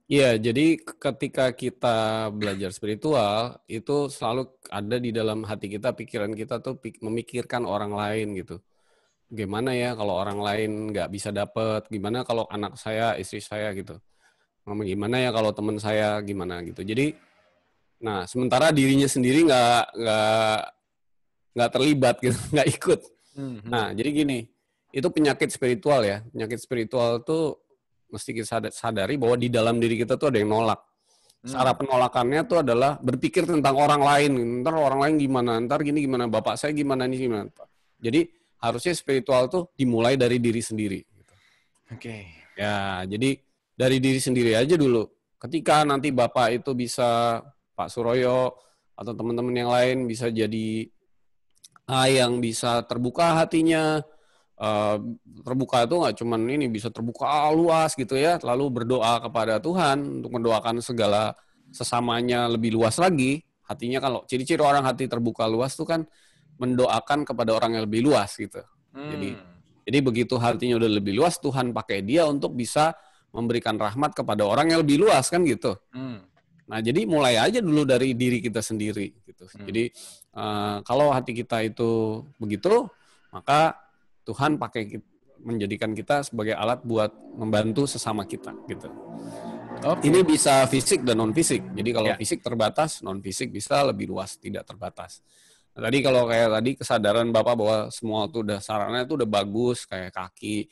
Iya, jadi ketika kita belajar spiritual, itu selalu ada di dalam hati kita, pikiran kita tuh memikirkan orang lain gitu. Gimana ya kalau orang lain nggak bisa dapet, gimana kalau anak saya, istri saya gitu. Gimana ya kalau teman saya, gimana gitu. Jadi, nah sementara dirinya sendiri nggak terlibat gitu, nggak ikut. Nah, jadi gini, itu penyakit spiritual ya. Penyakit spiritual tuh mesti kita sadari bahwa di dalam diri kita tuh ada yang nolak. Cara penolakannya tuh adalah berpikir tentang orang lain. Ntar orang lain gimana, ntar gini gimana, bapak saya gimana, ini gimana. Jadi harusnya spiritual tuh dimulai dari diri sendiri.
Oke.
Ya, jadi dari diri sendiri aja dulu. Ketika nanti bapak itu bisa, Pak Suroyo atau teman-teman yang lain bisa jadi yang bisa terbuka hatinya. Terbuka itu nggak cuman ini, bisa terbuka luas gitu ya, lalu berdoa kepada Tuhan untuk mendoakan segala sesamanya lebih luas lagi. Hatinya, kalau ciri-ciri orang hati terbuka luas tuh kan mendoakan kepada orang yang lebih luas gitu. Jadi begitu hatinya udah lebih luas, Tuhan pakai dia untuk bisa memberikan rahmat kepada orang yang lebih luas kan gitu. Nah, jadi mulai aja dulu dari diri kita sendiri gitu. Jadi kalau hati kita itu begitu, maka Tuhan menjadikan kita sebagai alat buat membantu sesama kita gitu. Ini bisa fisik dan non fisik. Jadi kalau fisik terbatas, non fisik bisa lebih luas, tidak terbatas. Nah, tadi kalau kayak tadi kesadaran Bapak bahwa semua itu udah sarana itu udah bagus, kayak kaki.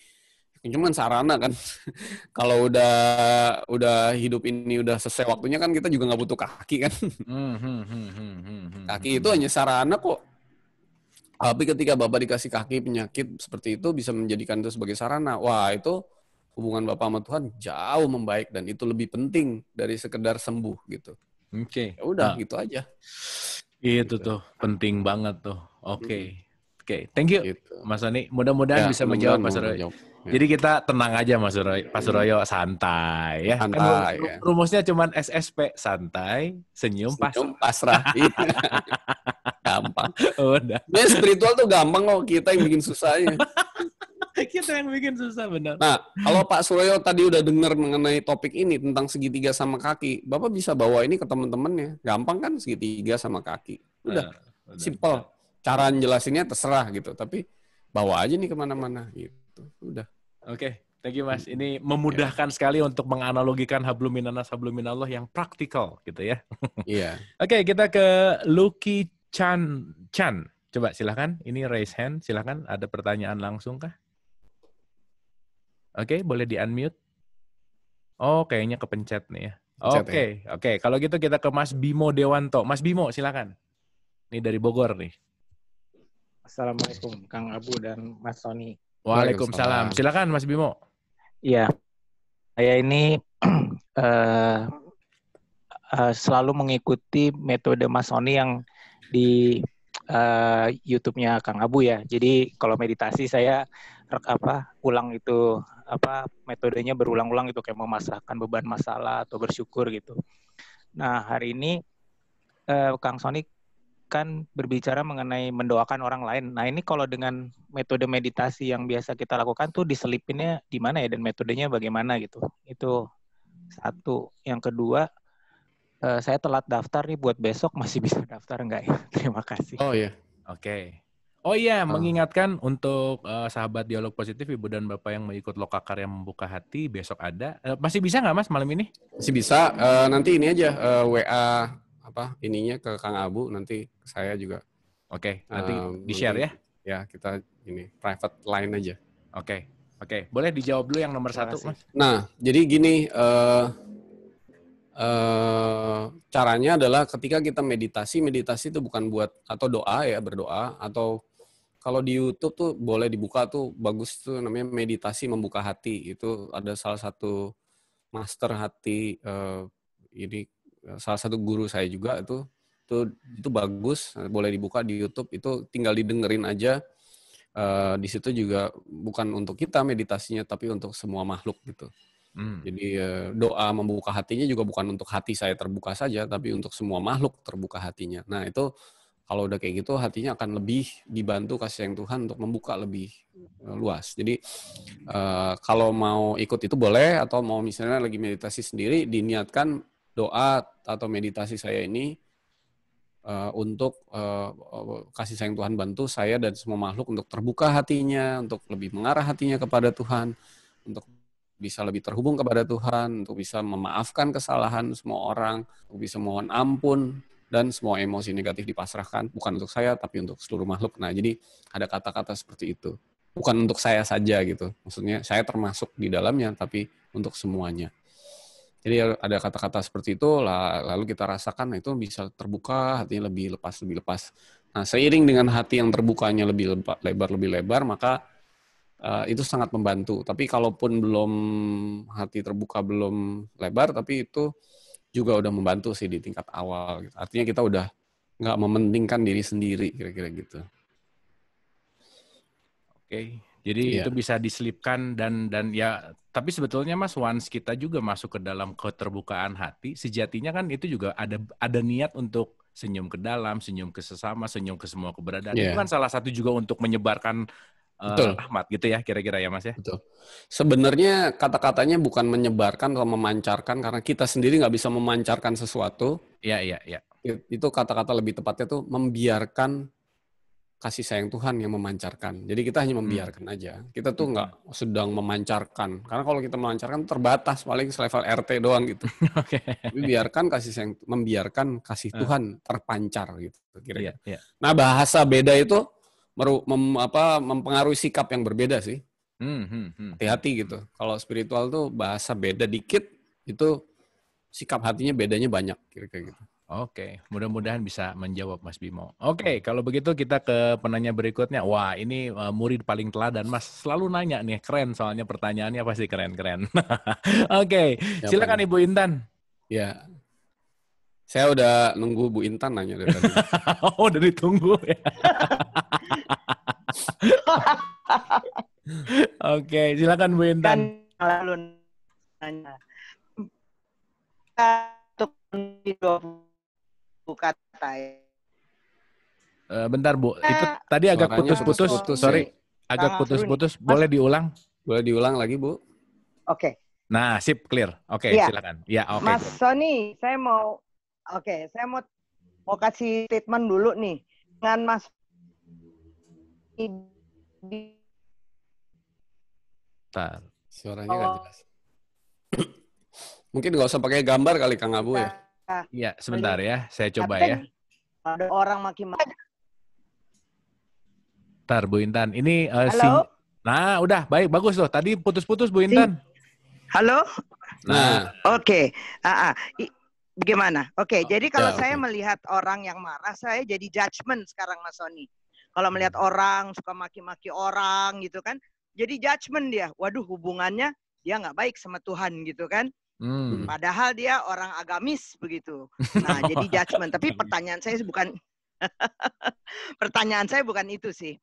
Cuman sarana kan. Kalau udah hidup ini udah selesai waktunya kan kita juga nggak butuh kaki kan. Kaki itu hanya sarana kok. Tapi ketika Bapak dikasih kaki penyakit seperti itu bisa menjadikan itu sebagai sarana. Wah, itu hubungan Bapak sama Tuhan jauh membaik dan itu lebih penting dari sekedar sembuh gitu.
Oke.
Ya udah, gitu aja.
Itu tuh penting banget tuh. Oke. Thank you gitu. Mas Soni. Mudah-mudahan bisa menjawab Mas Suroyo. Jadi kita tenang aja Pak Suroyo, santai ya.
Santai,
kan rumusnya cuma SSP, santai, senyum
pasrah. Gampang.
Udah.
Ya, spiritual tuh gampang kok, kita yang bikin susahnya.
Kita yang bikin susah, benar.
Nah, kalau Pak Suroyo tadi udah dengar mengenai topik ini tentang segitiga sama kaki, Bapak bisa bawa ini ke teman-temannya. Gampang kan, segitiga sama kaki. Udah, simple. Cara jelasinnya terserah gitu, tapi bawa aja nih kemana-mana gitu. Udah.
Oke, thank you Mas. Ini memudahkan sekali untuk menganalogikan hablum minanas hablum minallah yang praktikal gitu ya.
Iya.
Oke, kita ke Lucky Chan. Coba silahkan, ini raise hand, silahkan. Ada pertanyaan langsung kah? Oke, boleh di-unmute. Oh, kayaknya kepencet nih ya. Oke. Kalau gitu kita ke Mas Bimo Dewanto. Mas Bimo, silahkan. Ini dari Bogor nih.
Assalamualaikum, Kang Abu dan Mas Soni.
Waalaikumsalam. Silakan Mas Bimo.
Iya, saya ini selalu mengikuti metode Mas Soni yang di YouTube-nya Kang Abu ya. Jadi kalau meditasi saya ulang itu metodenya berulang-ulang itu, kayak memasrahkan beban masalah atau bersyukur gitu. Nah, hari ini Kang Soni kan berbicara mengenai mendoakan orang lain. Nah, ini kalau dengan metode meditasi yang biasa kita lakukan tuh diselipinnya di mana ya, dan metodenya bagaimana gitu. Itu satu. Yang kedua, saya telat daftar nih, buat besok masih bisa daftar enggak ya? Terima kasih.
Oh iya.
Oke. Oh iya, mengingatkan untuk sahabat Dialog Positif, Ibu dan Bapak yang mau ikut Lokakar yang membuka hati, besok ada. Masih bisa nggak Mas malam ini?
Masih bisa. Nanti ini aja WA ininya ke Kang Abu, nanti saya juga.
Oke, nanti di-share ya?
Ya, kita ini private line aja.
Oke. Boleh dijawab dulu yang nomor 1, Mas?
Nah, jadi gini, caranya adalah ketika kita meditasi itu bukan buat atau doa ya, berdoa, atau kalau di YouTube tuh boleh dibuka tuh, bagus tuh namanya meditasi membuka hati. Itu ada salah satu master hati, ini salah satu guru saya juga, itu bagus, boleh dibuka di YouTube. Itu tinggal didengerin aja. Di situ juga bukan untuk kita meditasinya, tapi untuk semua makhluk gitu. Jadi doa membuka hatinya juga bukan untuk hati saya terbuka saja, tapi untuk semua makhluk terbuka hatinya. Nah itu kalau udah kayak gitu, hatinya akan lebih dibantu kasih sayang Tuhan untuk membuka lebih luas. Jadi kalau mau ikut itu boleh, atau mau misalnya lagi meditasi sendiri, diniatkan doa atau meditasi saya ini untuk kasih sayang Tuhan bantu saya dan semua makhluk untuk terbuka hatinya, untuk lebih mengarah hatinya kepada Tuhan, untuk bisa lebih terhubung kepada Tuhan, untuk bisa memaafkan kesalahan semua orang, untuk bisa mohon ampun, dan semua emosi negatif dipasrahkan, bukan untuk saya, tapi untuk seluruh makhluk. Nah, jadi ada kata-kata seperti itu. Bukan untuk saya saja gitu. Maksudnya saya termasuk di dalamnya, tapi untuk semuanya. Jadi ada kata-kata seperti itu, lalu kita rasakan itu bisa terbuka, hatinya lebih lepas. Nah, seiring dengan hati yang terbukanya lebih lebar, maka itu sangat membantu. Tapi kalaupun belum hati terbuka belum lebar, tapi itu juga udah membantu sih di tingkat awal. Gitu. Artinya kita udah nggak mementingkan diri sendiri, kira-kira gitu.
Oke, jadi itu bisa diselipkan dan ya. Tapi sebetulnya Mas, once kita juga masuk ke dalam keterbukaan hati, sejatinya kan itu juga ada niat untuk senyum ke dalam, senyum ke sesama, senyum ke semua keberadaan. Itu kan salah satu juga untuk menyebarkan rahmat gitu ya, kira-kira ya Mas ya?
Betul. Sebenarnya kata-katanya bukan menyebarkan atau memancarkan, karena kita sendiri nggak bisa memancarkan sesuatu.
Iya.
Itu kata-kata lebih tepatnya tuh membiarkan kasih sayang Tuhan yang memancarkan. Jadi kita hanya membiarkan aja. Kita tuh nggak sedang memancarkan. Karena kalau kita memancarkan terbatas, paling selevel RT doang gitu. Tapi biarkan kasih sayang, membiarkan kasih Tuhan terpancar gitu. Kira-kira. Nah, bahasa beda itu mempengaruhi sikap yang berbeda sih. Hati-hati gitu. Kalau spiritual tuh bahasa beda dikit, itu sikap hatinya bedanya banyak, kira-kira gitu.
Oke, mudah-mudahan bisa menjawab Mas Bimo. Oke, kalau begitu kita ke penanya berikutnya. Wah, ini murid paling teladan, Mas. Selalu nanya nih, keren soalnya pertanyaannya pasti keren-keren. Oke, silakan Ibu Intan.
Ya, saya udah nunggu Bu Intan nanya dari tadi.
Oh, udah ditunggu ya. Oke, silakan Bu Intan.
Lalu nanya.
Bentar Bu, itu tadi agak putus-putus. Sorry, agak putus-putus. Boleh diulang?
Boleh diulang lagi Bu?
Oke.
Nah, sip, clear. Oke, silakan. Ya, oke.
Mas Sony, saya mau kasih statement dulu nih dengan Mas.
Bentar, suaranya nggak jelas. Mungkin nggak usah pakai gambar kali Kang Abu ya?
Iya, sebentar ya. Saya coba ya.
Ada orang maki-maki.
Bentar, Bu Intan. Ini
halo?
Nah, udah. Baik, bagus loh. Tadi putus-putus, Bu Intan.
Halo?
Nah.
Oke. Bagaimana? Oke, jadi kalau saya melihat orang yang marah, saya jadi judgement sekarang, Mas Sony. Kalau melihat orang, suka maki-maki orang gitu kan, jadi judgement dia. Waduh, hubungannya dia nggak baik sama Tuhan gitu kan. Padahal dia orang agamis begitu. Nah, jadi judgement. Tapi pertanyaan saya bukan itu sih.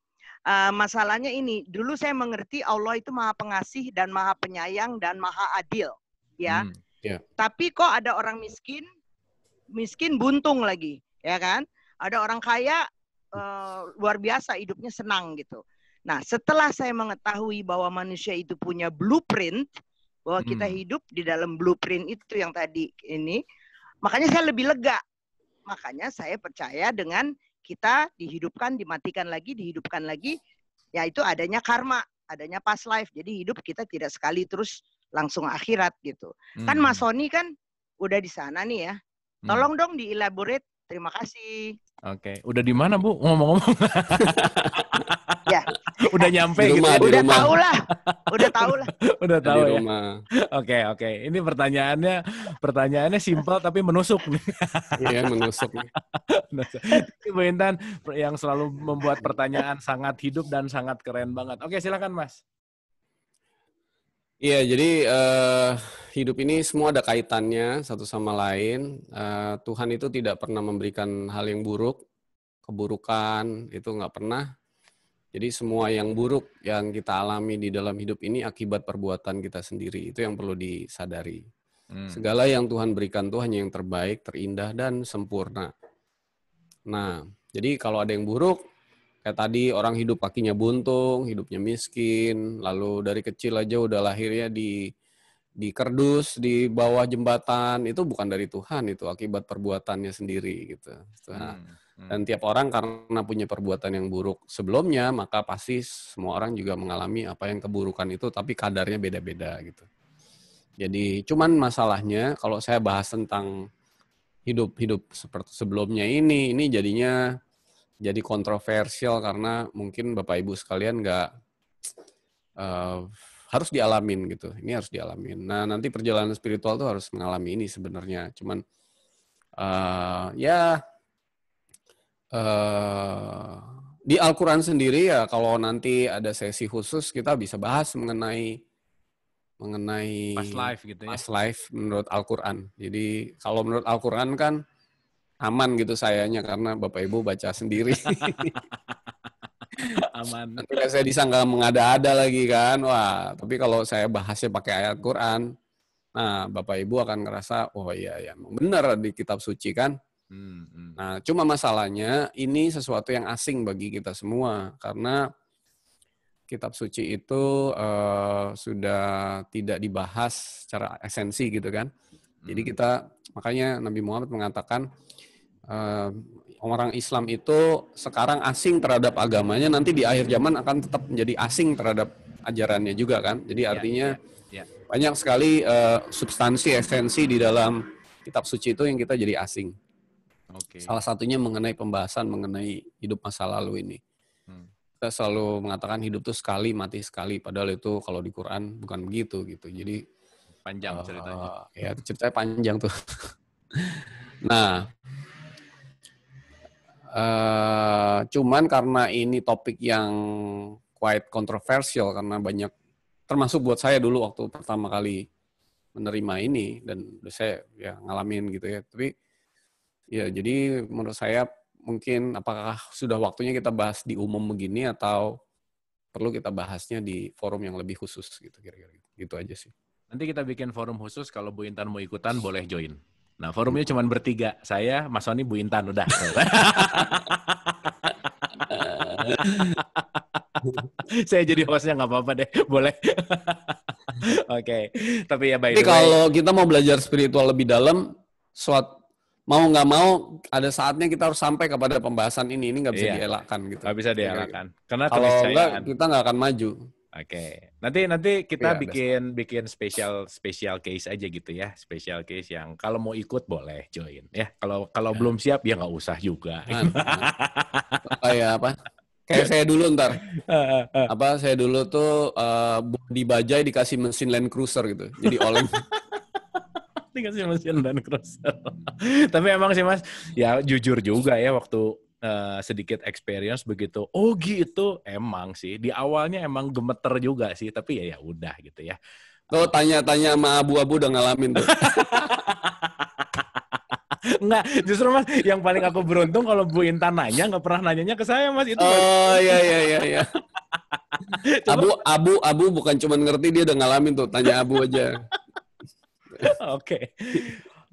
Masalahnya ini, dulu saya mengerti Allah itu Maha Pengasih dan Maha Penyayang dan Maha Adil, ya. Tapi kok ada orang miskin buntung lagi, ya kan? Ada orang kaya luar biasa hidupnya senang gitu. Nah, setelah saya mengetahui bahwa manusia itu punya blueprint, bahwa kita hidup di dalam blueprint itu yang tadi ini, makanya saya lebih lega. Makanya saya percaya dengan kita dihidupkan, dimatikan lagi, dihidupkan lagi, yaitu adanya karma, adanya past life. Jadi hidup kita tidak sekali terus langsung akhirat gitu. Kan Mas Sony kan udah di sana nih ya. Tolong dong dielaborate. Terima kasih.
Oke, udah di mana Bu? Ngomong-ngomong.
Ya.
Udah nyampe
Di
gitu
rumah,
ya.
di
Udah
rumah.
tahu lah. Udah tahu lah.
Udah
Di
tahu ya.
rumah.
Oke. Ini pertanyaannya simpel tapi menusuk nih.
Iya, menusuk.
Bu Intan yang selalu membuat pertanyaan sangat hidup dan sangat keren banget. Oke, silakan Mas.
Iya, jadi hidup ini semua ada kaitannya satu sama lain. Tuhan itu tidak pernah memberikan hal yang buruk, keburukan itu nggak pernah. Jadi semua yang buruk yang kita alami di dalam hidup ini akibat perbuatan kita sendiri. Itu yang perlu disadari. Segala yang Tuhan berikan itu hanya yang terbaik, terindah, dan sempurna. Nah, jadi kalau ada yang buruk, kayak tadi orang hidup kakinya buntung, hidupnya miskin, lalu dari kecil aja udah lahirnya di kerdus, di bawah jembatan, itu bukan dari Tuhan, itu akibat perbuatannya sendiri gitu. Nah, dan tiap orang karena punya perbuatan yang buruk sebelumnya, maka pasti semua orang juga mengalami apa yang keburukan itu, tapi kadarnya beda-beda gitu. Jadi cuman masalahnya kalau saya bahas tentang hidup seperti sebelumnya ini jadinya jadi kontroversial karena mungkin Bapak Ibu sekalian nggak harus dialamin gitu. Ini harus dialamin. Nah, nanti perjalanan spiritual tuh harus mengalami ini sebenarnya. Cuman di Al-Quran sendiri ya kalau nanti ada sesi khusus kita bisa bahas mengenai
past life gitu ya.
Past life menurut Al-Quran. Jadi kalau menurut Al-Quran kan aman gitu sayanya karena Bapak Ibu baca sendiri.
Aman.
Nanti saya disangka mengada-ada lagi kan. Wah, tapi kalau saya bahasnya pakai ayat Quran, nah Bapak Ibu akan ngerasa, oh iya benar di kitab suci kan. Nah, cuma masalahnya ini sesuatu yang asing bagi kita semua karena kitab suci itu sudah tidak dibahas secara esensi gitu kan. Jadi makanya Nabi Muhammad mengatakan orang Islam itu sekarang asing terhadap agamanya, nanti di akhir zaman akan tetap menjadi asing terhadap ajarannya juga kan. Jadi artinya banyak sekali substansi, esensi di dalam kitab suci itu yang kita jadi asing. Salah satunya mengenai pembahasan mengenai hidup masa lalu ini. Kita selalu mengatakan hidup itu sekali, mati sekali. Padahal itu kalau di Quran bukan begitu gitu. Jadi
panjang ceritanya.
Ya ceritanya panjang tuh. Nah, cuman karena ini topik yang quite kontroversial karena banyak, termasuk buat saya dulu waktu pertama kali menerima ini dan saya ya ngalamin gitu ya. Tapi ya jadi menurut saya mungkin apakah sudah waktunya kita bahas di umum begini atau perlu kita bahasnya di forum yang lebih khusus gitu kira-kira gitu aja sih.
Nanti kita bikin forum khusus kalau Bu Intan mau ikutan boleh join. Nah, forumnya cuma bertiga. Saya, Mas Sony, Bu Intan udah. Saya jadi hostnya nggak apa-apa deh, boleh. Oke. Tapi ya by the way.
Kalau kita mau belajar spiritual lebih dalam, mau nggak mau ada saatnya kita harus sampai kepada pembahasan ini nggak bisa dielakkan gitu.
Nggak bisa dielakkan. Karena
kalau nggak kita nggak akan maju.
Oke. Nanti kita bikin special case aja gitu ya, special case yang kalau mau ikut boleh join ya. Kalau belum siap ya nggak usah juga.
Kayak apa? Kayak saya dulu ntar. Saya dulu tuh di Bajai dikasih mesin Land Cruiser gitu. Jadi oleng.
Dikasih mesin Land Cruiser. Tapi emang sih Mas, ya jujur juga ya waktu sedikit experience begitu. Oh gitu, emang sih. Di awalnya emang gemeter juga sih, tapi ya udah gitu ya.
Tuh tanya-tanya sama abu-abu udah ngalamin tuh.
Enggak, justru Mas, yang paling aku beruntung kalau Bu Intan nanya, nggak pernah nanyanya ke saya Mas. Itu
oh iya. Abu bukan cuma ngerti, dia udah ngalamin tuh. Tanya Abu aja.
Oke.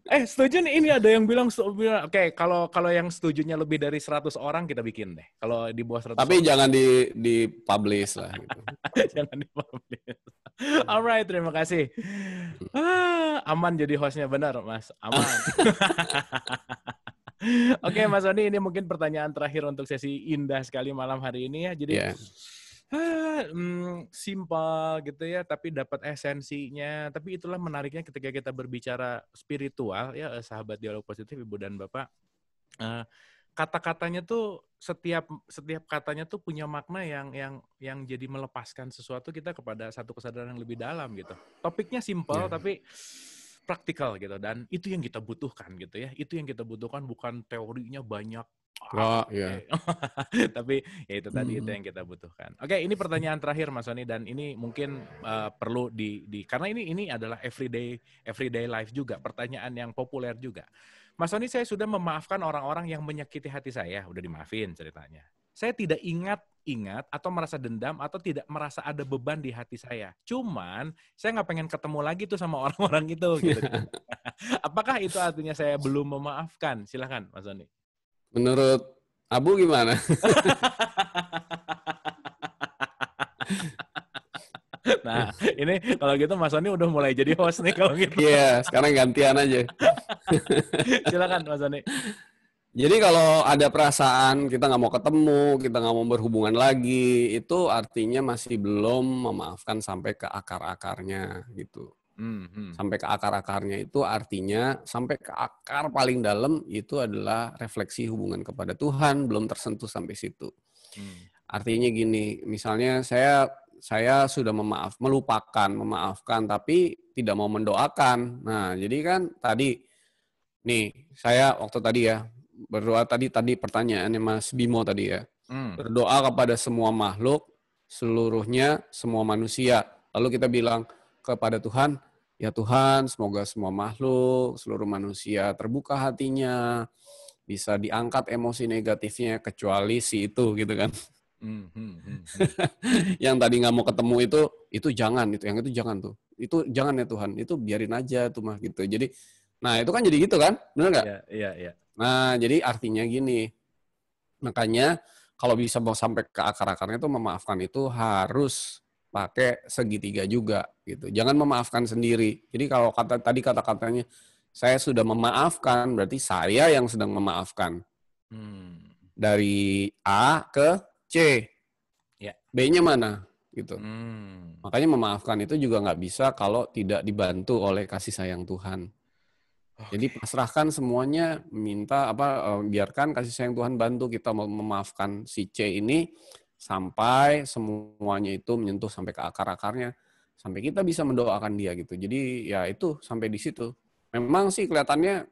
Setuju nih, ini ada yang bilang oke, kalau yang setujunya lebih dari 100 orang kita bikin deh. Kalau di bawah 100
tapi
orang.
Jangan di-publish lah gitu.
Jangan di-publish. Alright, terima kasih. Aman jadi hostnya, benar Mas. Aman. Oke, Mas Sony, ini mungkin pertanyaan terakhir untuk sesi indah sekali malam hari ini ya. Jadi simpel gitu ya, tapi dapat esensinya. Tapi itulah menariknya ketika kita berbicara spiritual ya, sahabat dialog positif Ibu dan Bapak. kata-katanya tuh setiap katanya tuh punya makna yang jadi melepaskan sesuatu kita kepada satu kesadaran yang lebih dalam gitu. Topiknya simpel tapi praktikal gitu, dan itu yang kita butuhkan gitu ya. Itu yang kita butuhkan, bukan teorinya banyak. Tapi ya itu tadi, itu yang kita butuhkan. Oke, ini pertanyaan terakhir Mas Sony, dan ini mungkin perlu di karena ini adalah everyday life juga, pertanyaan yang populer juga. Mas Sony, saya sudah memaafkan orang-orang yang menyakiti hati saya, udah dimaafin ceritanya. Saya tidak ingat atau merasa dendam atau tidak merasa ada beban di hati saya. Cuman saya nggak pengen ketemu lagi tuh sama orang-orang itu. Gitu. Apakah itu artinya saya belum memaafkan? Silakan Mas Sony.
Menurut Abu gimana?
Nah, ini kalau gitu Mas Sony udah mulai jadi host nih kalau gitu.
Iya, sekarang gantian aja.
Silakan Mas Sony.
Jadi kalau ada perasaan kita nggak mau ketemu, kita nggak mau berhubungan lagi, itu artinya masih belum memaafkan sampai ke akar-akarnya gitu. Sampai ke akar-akarnya itu artinya sampai ke akar paling dalam itu adalah refleksi hubungan kepada Tuhan, belum tersentuh sampai situ. Artinya gini, misalnya saya sudah memaafkan, tapi tidak mau mendoakan. Nah, jadi kan tadi, nih saya waktu tadi ya, berdoa tadi pertanyaannya Mas Bimo tadi ya, berdoa kepada semua makhluk, seluruhnya, semua manusia. Lalu kita bilang kepada Tuhan, ya Tuhan, semoga semua makhluk, seluruh manusia terbuka hatinya, bisa diangkat emosi negatifnya, kecuali si itu gitu kan. Yang tadi nggak mau ketemu itu jangan, yang itu jangan tuh. Itu jangan ya Tuhan, itu biarin aja tuh mah gitu. Jadi, nah itu kan jadi gitu kan, benar nggak?
Iya.
Nah, jadi artinya gini, makanya kalau bisa mau sampai ke akar-akarnya itu memaafkan itu harus pakai segitiga juga gitu. Jangan memaafkan sendiri. Jadi kalau kata-katanya saya sudah memaafkan, berarti saya yang sedang memaafkan. Dari A ke C. B-nya mana? Gitu. Makanya memaafkan itu juga nggak bisa kalau tidak dibantu oleh kasih sayang Tuhan. Jadi pasrahkan semuanya, biarkan kasih sayang Tuhan bantu kita memaafkan si C ini sampai semuanya itu menyentuh sampai ke akar-akarnya, sampai kita bisa mendoakan dia gitu. Jadi ya itu sampai di situ. Memang sih kelihatannya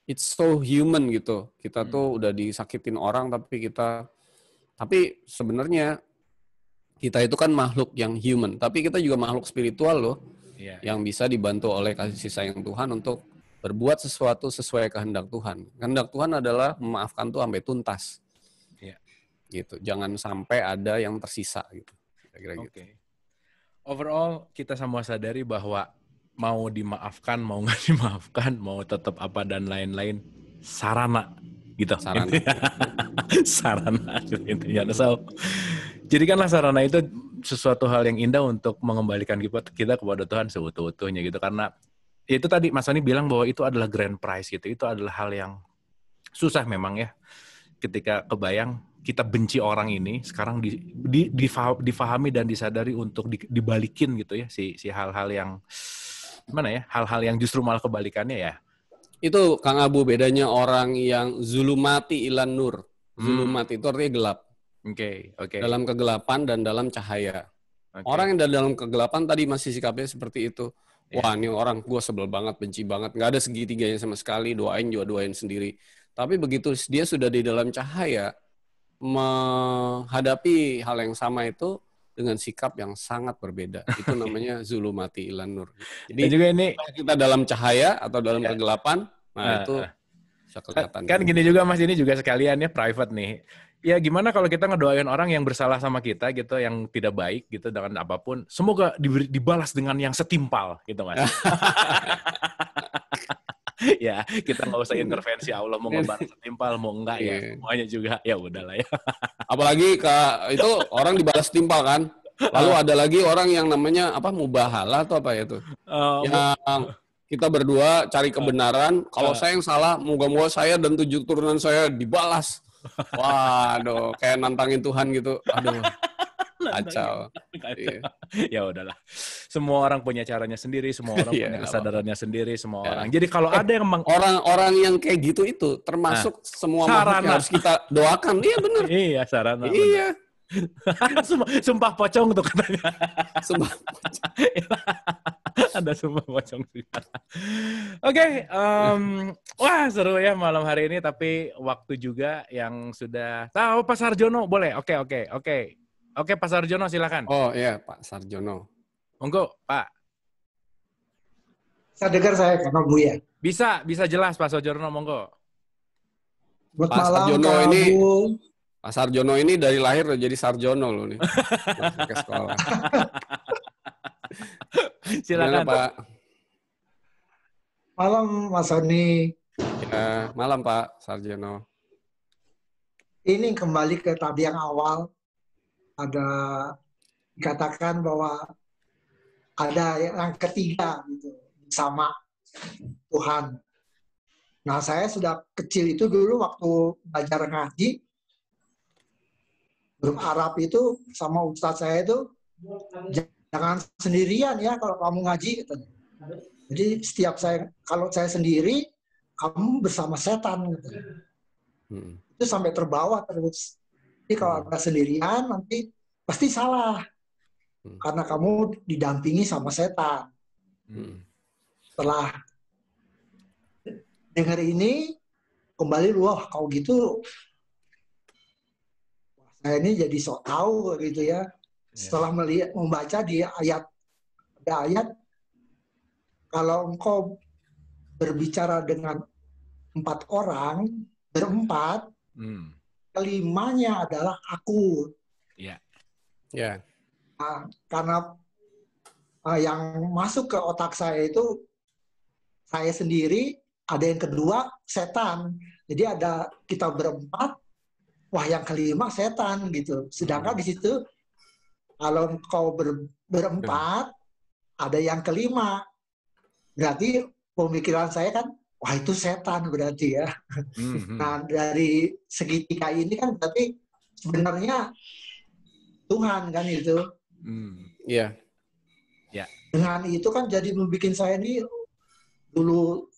it's so human gitu. Kita tuh udah disakitin orang tapi sebenarnya kita itu kan makhluk yang human, tapi kita juga makhluk spiritual loh. Yang bisa dibantu oleh kasih sayang Tuhan untuk berbuat sesuatu sesuai kehendak Tuhan. Kehendak Tuhan adalah memaafkan tuh sampai tuntas. Gitu. Jangan sampai ada yang tersisa gitu. Kira-kira gitu.
Overall kita semua sadari bahwa mau dimaafkan, mau nggak dimaafkan, mau tetap apa dan lain-lain, sarana gitu. Sarana intinya. So, jadikanlah sarana itu sesuatu hal yang indah untuk mengembalikan kita kepada Tuhan seutuh-utuhnya gitu. Karena itu tadi Mas Sony bilang bahwa itu adalah grand prize gitu. Itu adalah hal yang susah memang ya. Ketika kebayang kita benci orang ini, sekarang difahami dan disadari untuk dibalikin gitu ya. Si hal-hal yang gimana ya? Hal-hal yang justru malah kebalikannya ya.
Itu Kang Abu bedanya orang yang zulumati ilan nur. Zulumati itu artinya gelap. Oke. Dalam kegelapan dan dalam cahaya. Orang yang dalam kegelapan tadi masih sikapnya seperti itu. Wah, ini orang gue sebel banget, benci banget. Nggak ada segitiganya sama sekali, doain sendiri. Tapi begitu dia sudah di dalam cahaya, menghadapi hal yang sama itu dengan sikap yang sangat berbeda. Itu namanya zulumati ilan nur. Jadi juga ini kita dalam cahaya atau dalam kegelapan, nah itu bisa kelihatan.
Kan gini juga Mas, ini juga sekalian ya private nih. Ya gimana kalau kita ngedoain orang yang bersalah sama kita gitu, yang tidak baik gitu dengan apapun, semoga dibalas dengan yang setimpal gitu Mas. Ya kita nggak usah intervensi Allah, mau ngebalas setimpal mau enggak ya, semuanya juga ya udahlah ya.
Apalagi itu orang dibalas setimpal kan. Lalu ada lagi orang yang namanya mubahalah atau apa ya itu, yang kita berdua cari kebenaran. Kalau saya yang salah, moga-moga saya dan 7 turunan saya dibalas. Waduh, kayak nantangin Tuhan gitu. Aduh. Kacau. Iya.
Ya udahlah. Semua orang punya caranya sendiri, semua orang
Iya,
punya
nggak
kesadarannya sendiri, semua
Ya.
orang. Jadi kalau ada yang
orang-orang yang kayak gitu itu termasuk semua makhluk yang harus kita doakan. Iya benar.
Iya, sarana.
Iya.
Sumpah pocong tuh katanya.
Sumpah.
Ada sumpah pocong sih. Oke, wah seru ya malam hari ini, tapi waktu juga yang sudah tahu. Pak Sarjono boleh? Oke, Pak Sarjono silakan.
Oh iya, Pak Sarjono.
Monggo, Pak.
Saya dengar saya karena Bu ya.
Bisa jelas Pak Sarjono, monggo.
Buat
Pak
malam,
Sarjono
Kak
ini
Bu.
Pak Sarjono ini dari lahir udah jadi Sarjono loh nih. Masuk ke sekolah.
Silakan
Gimana, Pak.
Malam Mas Sony.
Ya, malam Pak Sarjono.
Ini kembali ke tadi yang awal. Ada dikatakan bahwa ada yang ketiga gitu, sama Tuhan. Nah, saya sudah kecil itu dulu waktu belajar ngaji, grup Arab itu sama ustadz saya itu, jangan sendirian ya kalau kamu ngaji. Gitu. Jadi kalau saya sendiri, kamu bersama setan. Gitu. Itu sampai terbawa terus. Jadi kalau ada sendirian nanti pasti salah. Karena kamu didampingi sama setan. Setelah dengar ini, kembali, wah kalau gitu, saya ini jadi sok tahu gitu ya. Setelah membaca di ada ayat, kalau engkau berbicara dengan 4 orang, berempat, kelimanya adalah aku.
Ya.
Nah, karena yang masuk ke otak saya itu saya sendiri, ada yang kedua setan. Jadi ada kita berempat, wah yang kelima setan gitu. Sedangkan di situ kalau engkau berempat, ada yang kelima. Berarti pemikiran saya kan, wah itu setan berarti ya. Nah dari segitiga ini kan berarti sebenarnya Tuhan kan itu.
Iya.
Dengan itu kan jadi membuat saya ini dulu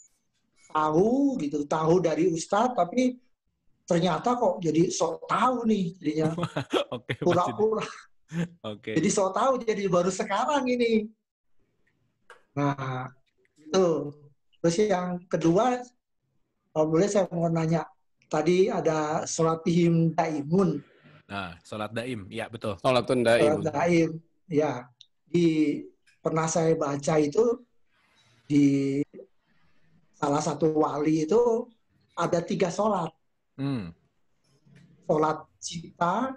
tahu dari Ustadz, tapi ternyata kok jadi sok tahu nih jadinya. Pura-pura. Jadi sok tahu, jadi baru sekarang ini. Nah, itu. Terus yang kedua, kalau boleh saya mau nanya, tadi ada sholat bihim daimun.
Nah, sholat daim, ya betul.
Sholatun daim.
Sholat daim, ya. Pernah saya baca itu, di salah satu wali itu ada 3 sholat. Sholat cipta,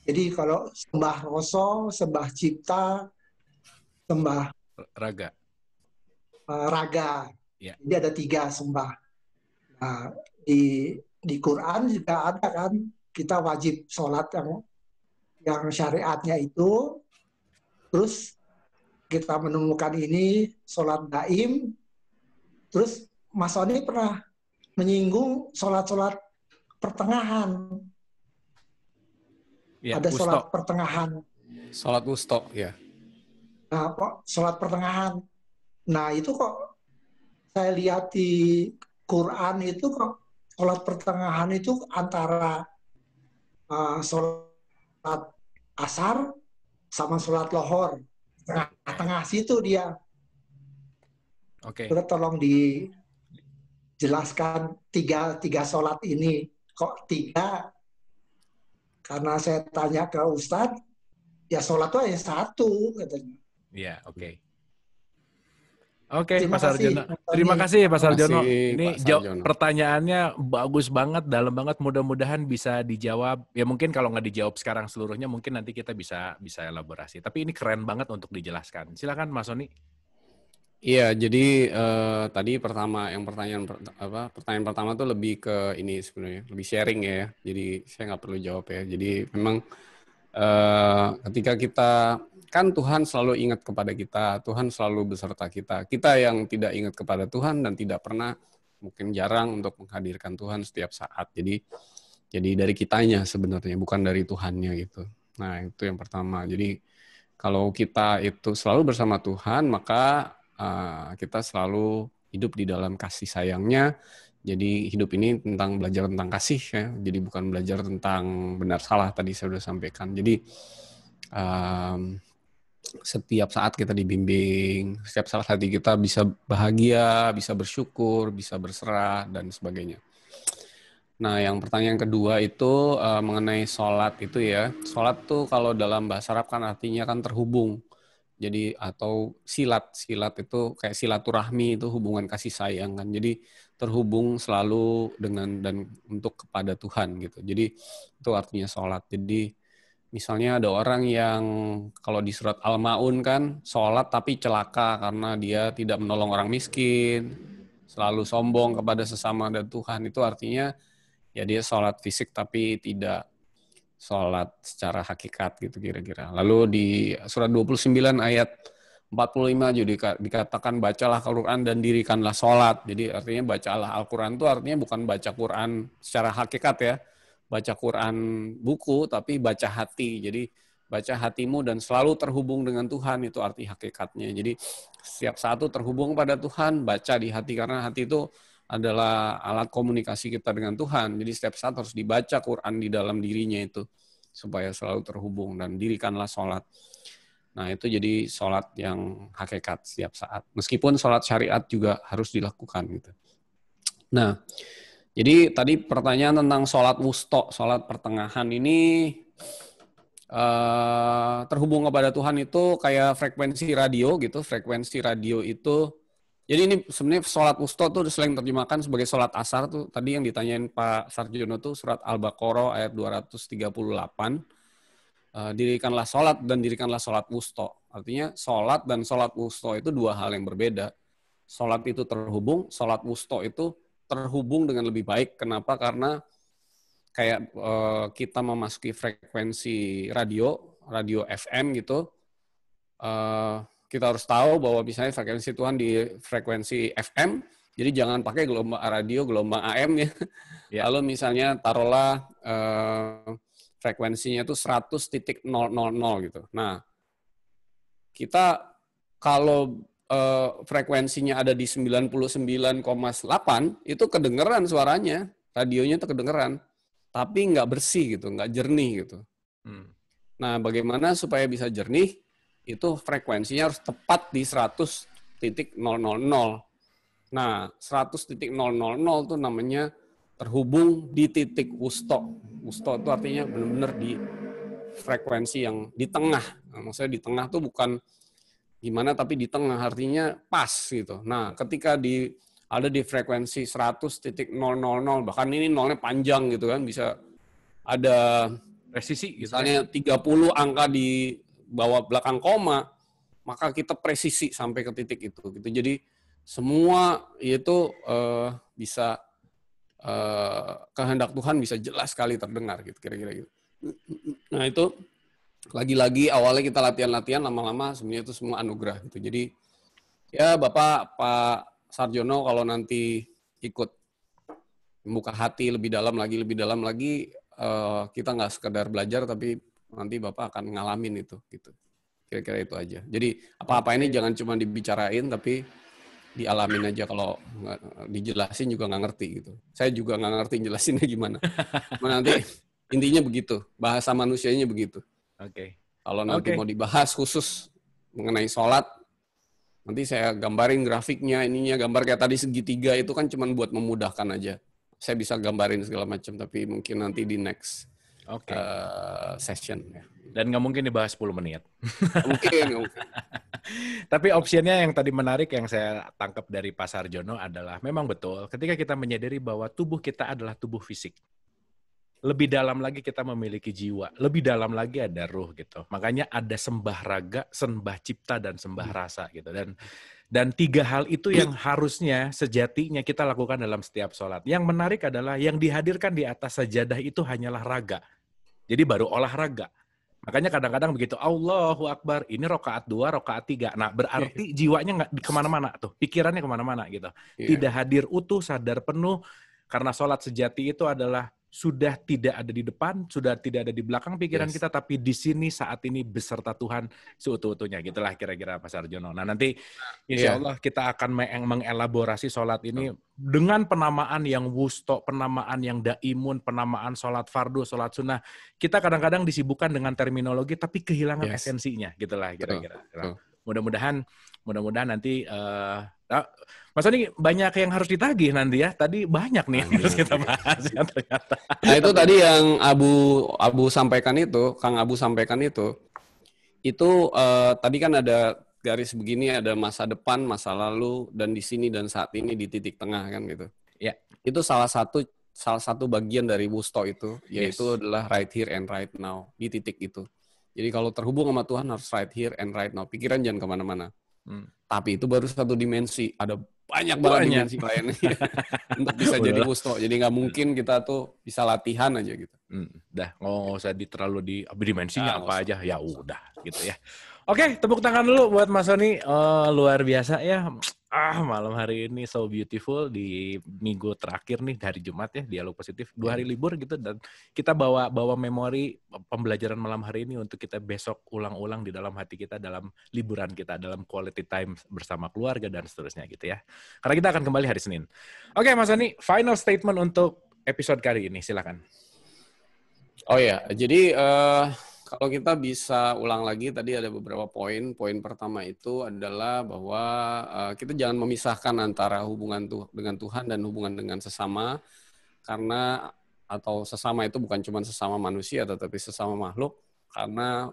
jadi kalau sembah rasa, sembah cipta, sembah
raga.
Ya. Jadi ada 3 sembah. Nah, di Quran juga ada kan, kita wajib sholat yang syariatnya itu, terus kita menemukan ini sholat daim, terus Mas Sony pernah menyinggung sholat-sholat pertengahan. Ya, ada sholat pertengahan.
Sholat wusto, ya.
Nah, kok sholat pertengahan. Nah, itu kok saya lihat di Quran itu kok sholat pertengahan itu antara sholat asar sama sholat lohor. Tengah-tengah situ dia. Sudah tolong dijelaskan tiga sholat ini. Kok 3? Karena saya tanya ke Ustadz, ya sholat itu hanya 1 katanya.
Iya, oke. Oke, Pak Sarjono. Terima kasih Pak Sarjono. Ini pertanyaannya bagus banget, dalam banget. Mudah-mudahan bisa dijawab. Ya mungkin kalau nggak dijawab sekarang seluruhnya, mungkin nanti kita bisa elaborasi. Tapi ini keren banget untuk dijelaskan. Silakan Mas Sony.
Iya, jadi tadi pertanyaan pertama tuh lebih ke ini sebenarnya, lebih sharing ya. Jadi saya nggak perlu jawab ya. Jadi memang ketika kita kan Tuhan selalu ingat kepada kita, Tuhan selalu beserta kita. Kita yang tidak ingat kepada Tuhan dan tidak pernah, mungkin jarang untuk menghadirkan Tuhan setiap saat. Jadi dari kitanya sebenarnya, bukan dari Tuhannya gitu. Nah, itu yang pertama. Jadi kalau kita itu selalu bersama Tuhan, maka kita selalu hidup di dalam kasih sayangnya. Jadi hidup ini tentang belajar tentang kasih ya. Jadi bukan belajar tentang benar salah, tadi saya sudah sampaikan. Jadi setiap saat kita dibimbing, setiap saat hati kita bisa bahagia, bisa bersyukur, bisa berserah, dan sebagainya. Nah, yang pertanyaan kedua itu mengenai sholat itu ya. Sholat tuh kalau dalam bahasa Arab kan artinya kan terhubung. Jadi atau silat itu kayak silaturahmi, itu hubungan kasih sayang kan. Jadi terhubung selalu dengan dan untuk kepada Tuhan gitu. Jadi itu artinya sholat. Jadi misalnya ada orang yang kalau di surat Al-Maun kan sholat tapi celaka karena dia tidak menolong orang miskin, selalu sombong kepada sesama dan Tuhan. Itu artinya ya dia sholat fisik tapi tidak sholat secara hakikat gitu kira-kira. Lalu di surat 29 ayat 45 juga dikatakan bacalah Al-Quran dan dirikanlah sholat. Jadi artinya bacalah Al-Quran itu artinya bukan baca Quran secara hakikat ya. Baca Quran buku tapi baca hati. Jadi baca hatimu dan selalu terhubung dengan Tuhan, itu arti hakikatnya. Jadi setiap saat itu terhubung pada Tuhan, baca di hati karena hati itu adalah alat komunikasi kita dengan Tuhan. Jadi setiap saat harus dibaca Quran di dalam dirinya itu supaya selalu terhubung dan dirikanlah sholat. Nah itu jadi sholat yang hakikat setiap saat. Meskipun sholat syariat juga harus dilakukan gitu. Nah jadi tadi pertanyaan tentang sholat wusto, sholat pertengahan ini terhubung kepada Tuhan itu kayak frekuensi radio gitu. Frekuensi radio itu jadi ini sebenarnya sholat wusto tuh selain terjemahkan sebagai sholat asar tuh tadi yang ditanyain Pak Sarjono tuh surat Al-Baqarah ayat 238. Dirikanlah sholat dan dirikanlah sholat wusto. Artinya sholat dan sholat wusto itu dua hal yang berbeda. Sholat itu terhubung, sholat wusto itu terhubung dengan lebih baik. Kenapa? Karena kayak kita memasuki frekuensi radio FM gitu. Kita harus tahu bahwa misalnya frekuensi Tuhan di frekuensi FM, jadi jangan pakai gelombang radio, gelombang AM ya. Lalu misalnya taruhlah frekuensinya itu 100.000 gitu. Nah, kita kalau frekuensinya ada di 99,8 itu kedengeran suaranya, radionya itu kedengeran, tapi nggak bersih gitu, nggak jernih gitu. Nah, bagaimana supaya bisa jernih? Itu frekuensinya harus tepat di 100.000. Nah, 100.000 itu namanya terhubung di titik wusto. Wusto itu artinya benar-benar di frekuensi yang di tengah. Nah, maksudnya di tengah tuh bukan gimana, tapi di tengah artinya pas gitu. Nah, ketika ada di frekuensi 100.000, bahkan ini nolnya panjang gitu kan, bisa ada presisi, misalnya 30 angka di bawah belakang koma, maka kita presisi sampai ke titik itu. Gitu. Jadi semua itu bisa kehendak Tuhan bisa jelas sekali terdengar gitu kira-kira gitu. Nah itu lagi-lagi awalnya kita latihan-latihan, lama-lama sebenarnya itu semua anugerah gitu. Jadi ya Pak Sarjono kalau nanti ikut membuka hati lebih dalam lagi, kita nggak sekedar belajar tapi nanti Bapak akan ngalamin itu gitu. Kira-kira itu aja. Jadi apa-apa ini jangan cuma dibicarain tapi dialamin aja. Kalau dijelasin juga nggak ngerti gitu. Saya juga nggak ngerti jelasinnya gimana. Nanti intinya begitu. Bahasa manusianya begitu. Oke. Kalau nanti mau dibahas khusus mengenai sholat, nanti saya gambarin grafiknya, ininya gambar kayak tadi segitiga itu kan cuma buat memudahkan aja. Saya bisa gambarin segala macam, tapi mungkin nanti di next session ya.
Dan nggak mungkin dibahas 10 menit.
Mungkin.
Tapi opsinya yang tadi menarik yang saya tangkap dari Pak Sarjono adalah memang betul ketika kita menyadari bahwa tubuh kita adalah tubuh fisik. Lebih dalam lagi kita memiliki jiwa, lebih dalam lagi ada ruh gitu. Makanya ada sembah raga, sembah cipta dan sembah rasa gitu. Dan tiga hal itu yang harusnya sejatinya kita lakukan dalam setiap sholat. Yang menarik adalah yang dihadirkan di atas sajadah itu hanyalah raga. Jadi baru olahraga. Makanya kadang-kadang begitu, Allahu Akbar, ini rokaat 2, rokaat 3. Nah berarti jiwanya nggak kemana-mana tuh, pikirannya kemana-mana gitu. Tidak hadir utuh, sadar penuh, karena sholat sejati itu adalah sudah tidak ada di depan, sudah tidak ada di belakang pikiran kita, tapi di sini saat ini beserta Tuhan seutuh-utuhnya. Gitulah kira-kira Pak Sarjono. Nah nanti insya Allah kita akan mengelaborasi sholat ini dengan penamaan yang wusto, penamaan yang daimun, penamaan sholat fardu, sholat sunnah. Kita kadang-kadang disibukkan dengan terminologi, tapi kehilangan esensinya. Gitulah kira-kira. Mudah-mudahan nanti Mas Sony banyak yang harus ditagih nanti ya. Tadi banyak nih yang harus kita bahas ya ternyata.
Nah itu tadi yang Abu sampaikan itu, Kang Abu sampaikan itu tadi kan ada garis begini, ada masa depan, masa lalu, dan di sini dan saat ini di titik tengah kan gitu.
Ya.
Itu salah satu bagian dari wusto itu, yaitu adalah right here and right now, di titik itu. Jadi kalau terhubung sama Tuhan harus right here and right now. Pikiran jangan kemana-mana. Tapi itu baru satu dimensi. Ada banyak banget dimensi lainnya untuk bisa jadi wusto. Jadi nggak mungkin kita tuh bisa latihan aja gitu.
Dah, nggak usah terlalu di dimensinya apa aja. Ya udah gitu ya. Oke, tepuk tangan dulu buat Mas Sony. Luar biasa ya. Malam hari ini so beautiful di minggu terakhir nih dari Jumat ya, Dialog Positif. 2 hari libur gitu, dan kita bawa memori pembelajaran malam hari ini untuk kita besok ulang-ulang di dalam hati kita, dalam liburan kita, dalam quality time bersama keluarga dan seterusnya gitu ya. Karena kita akan kembali hari Senin. Oke, Mas Sony, final statement untuk episode kali ini, silakan.
Oh ya, jadi kalau kita bisa ulang lagi, tadi ada beberapa poin. Poin pertama itu adalah bahwa kita jangan memisahkan antara hubungan dengan Tuhan dan hubungan dengan sesama, karena atau sesama itu bukan cuma sesama manusia, tetapi sesama makhluk, karena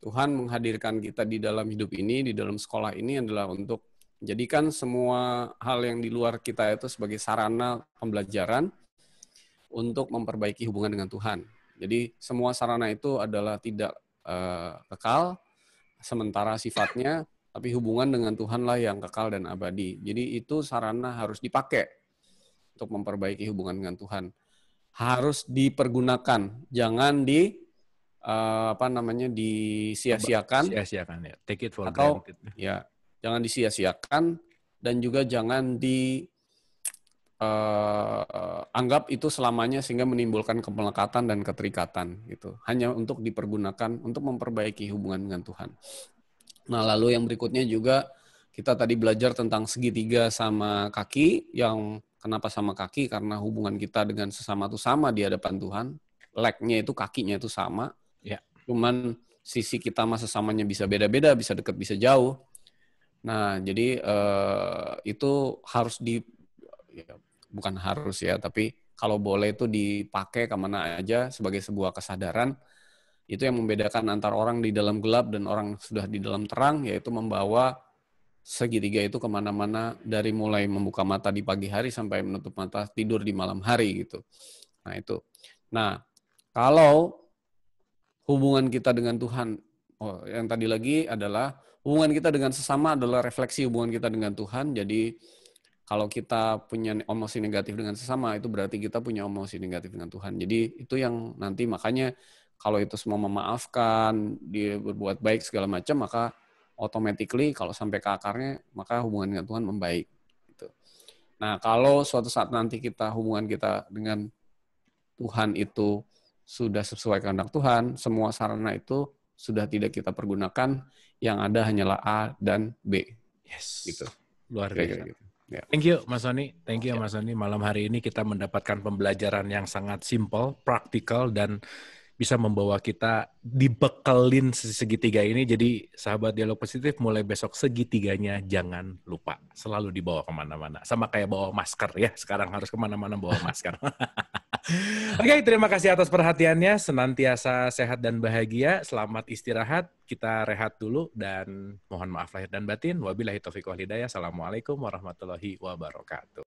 Tuhan menghadirkan kita di dalam hidup ini, di dalam sekolah ini adalah untuk menjadikan semua hal yang di luar kita itu sebagai sarana pembelajaran untuk memperbaiki hubungan dengan Tuhan. Jadi semua sarana itu adalah tidak kekal, sementara sifatnya, tapi hubungan dengan Tuhanlah yang kekal dan abadi. Jadi itu sarana harus dipakai untuk memperbaiki hubungan dengan Tuhan. Harus dipergunakan, jangan disia-siakan.
Sia-siakan ya. Take it for
atau,
granted.
Ya, jangan disia-siakan, dan juga jangan anggap itu selamanya sehingga menimbulkan kemelekatan dan keterikatan gitu. Hanya untuk dipergunakan untuk memperbaiki hubungan dengan Tuhan. Nah, lalu yang berikutnya juga kita tadi belajar tentang segitiga sama kaki. Yang kenapa sama kaki? Karena hubungan kita dengan sesama itu sama di hadapan Tuhan. Leg-nya itu, kakinya itu sama.
Ya.
Cuman sisi kita sama sesamanya bisa beda-beda, bisa dekat, bisa jauh. Nah, jadi itu harus bukan harus ya, tapi kalau boleh itu dipakai kemana aja sebagai sebuah kesadaran. Itu yang membedakan antara orang di dalam gelap dan orang sudah di dalam terang, yaitu membawa segitiga itu kemana-mana, dari mulai membuka mata di pagi hari sampai menutup mata tidur di malam hari gitu. Nah itu. Nah, kalau hubungan kita dengan Tuhan, yang tadi lagi adalah hubungan kita dengan sesama adalah refleksi hubungan kita dengan Tuhan. Jadi kalau kita punya emosi negatif dengan sesama, itu berarti kita punya emosi negatif dengan Tuhan. Jadi itu yang nanti makanya kalau itu semua memaafkan, dia berbuat baik segala macam, maka automatically kalau sampai ke akarnya, maka hubungan dengan Tuhan membaik. Gitu. Nah, kalau suatu saat nanti hubungan kita dengan Tuhan itu sudah sesuai kehendak Tuhan, semua sarana itu sudah tidak kita pergunakan, yang ada hanyalah A dan B.
Yes.
Gitu.
Luar biasa.
Gitu. Yeah.
Thank you Mas Sony, Mas Sony. Malam hari ini kita mendapatkan pembelajaran yang sangat simple, praktikal, dan bisa membawa kita dibekelin segitiga ini. Jadi sahabat Dialog Positif, mulai besok segitiganya jangan lupa. Selalu dibawa kemana-mana. Sama kayak bawa masker ya, sekarang harus kemana-mana bawa masker. Oke, terima kasih atas perhatiannya. Senantiasa sehat dan bahagia. Selamat istirahat. Kita rehat dulu dan mohon maaf lahir dan batin. Wabillahi taufiq wal hidayah. Assalamualaikum warahmatullahi wabarakatuh.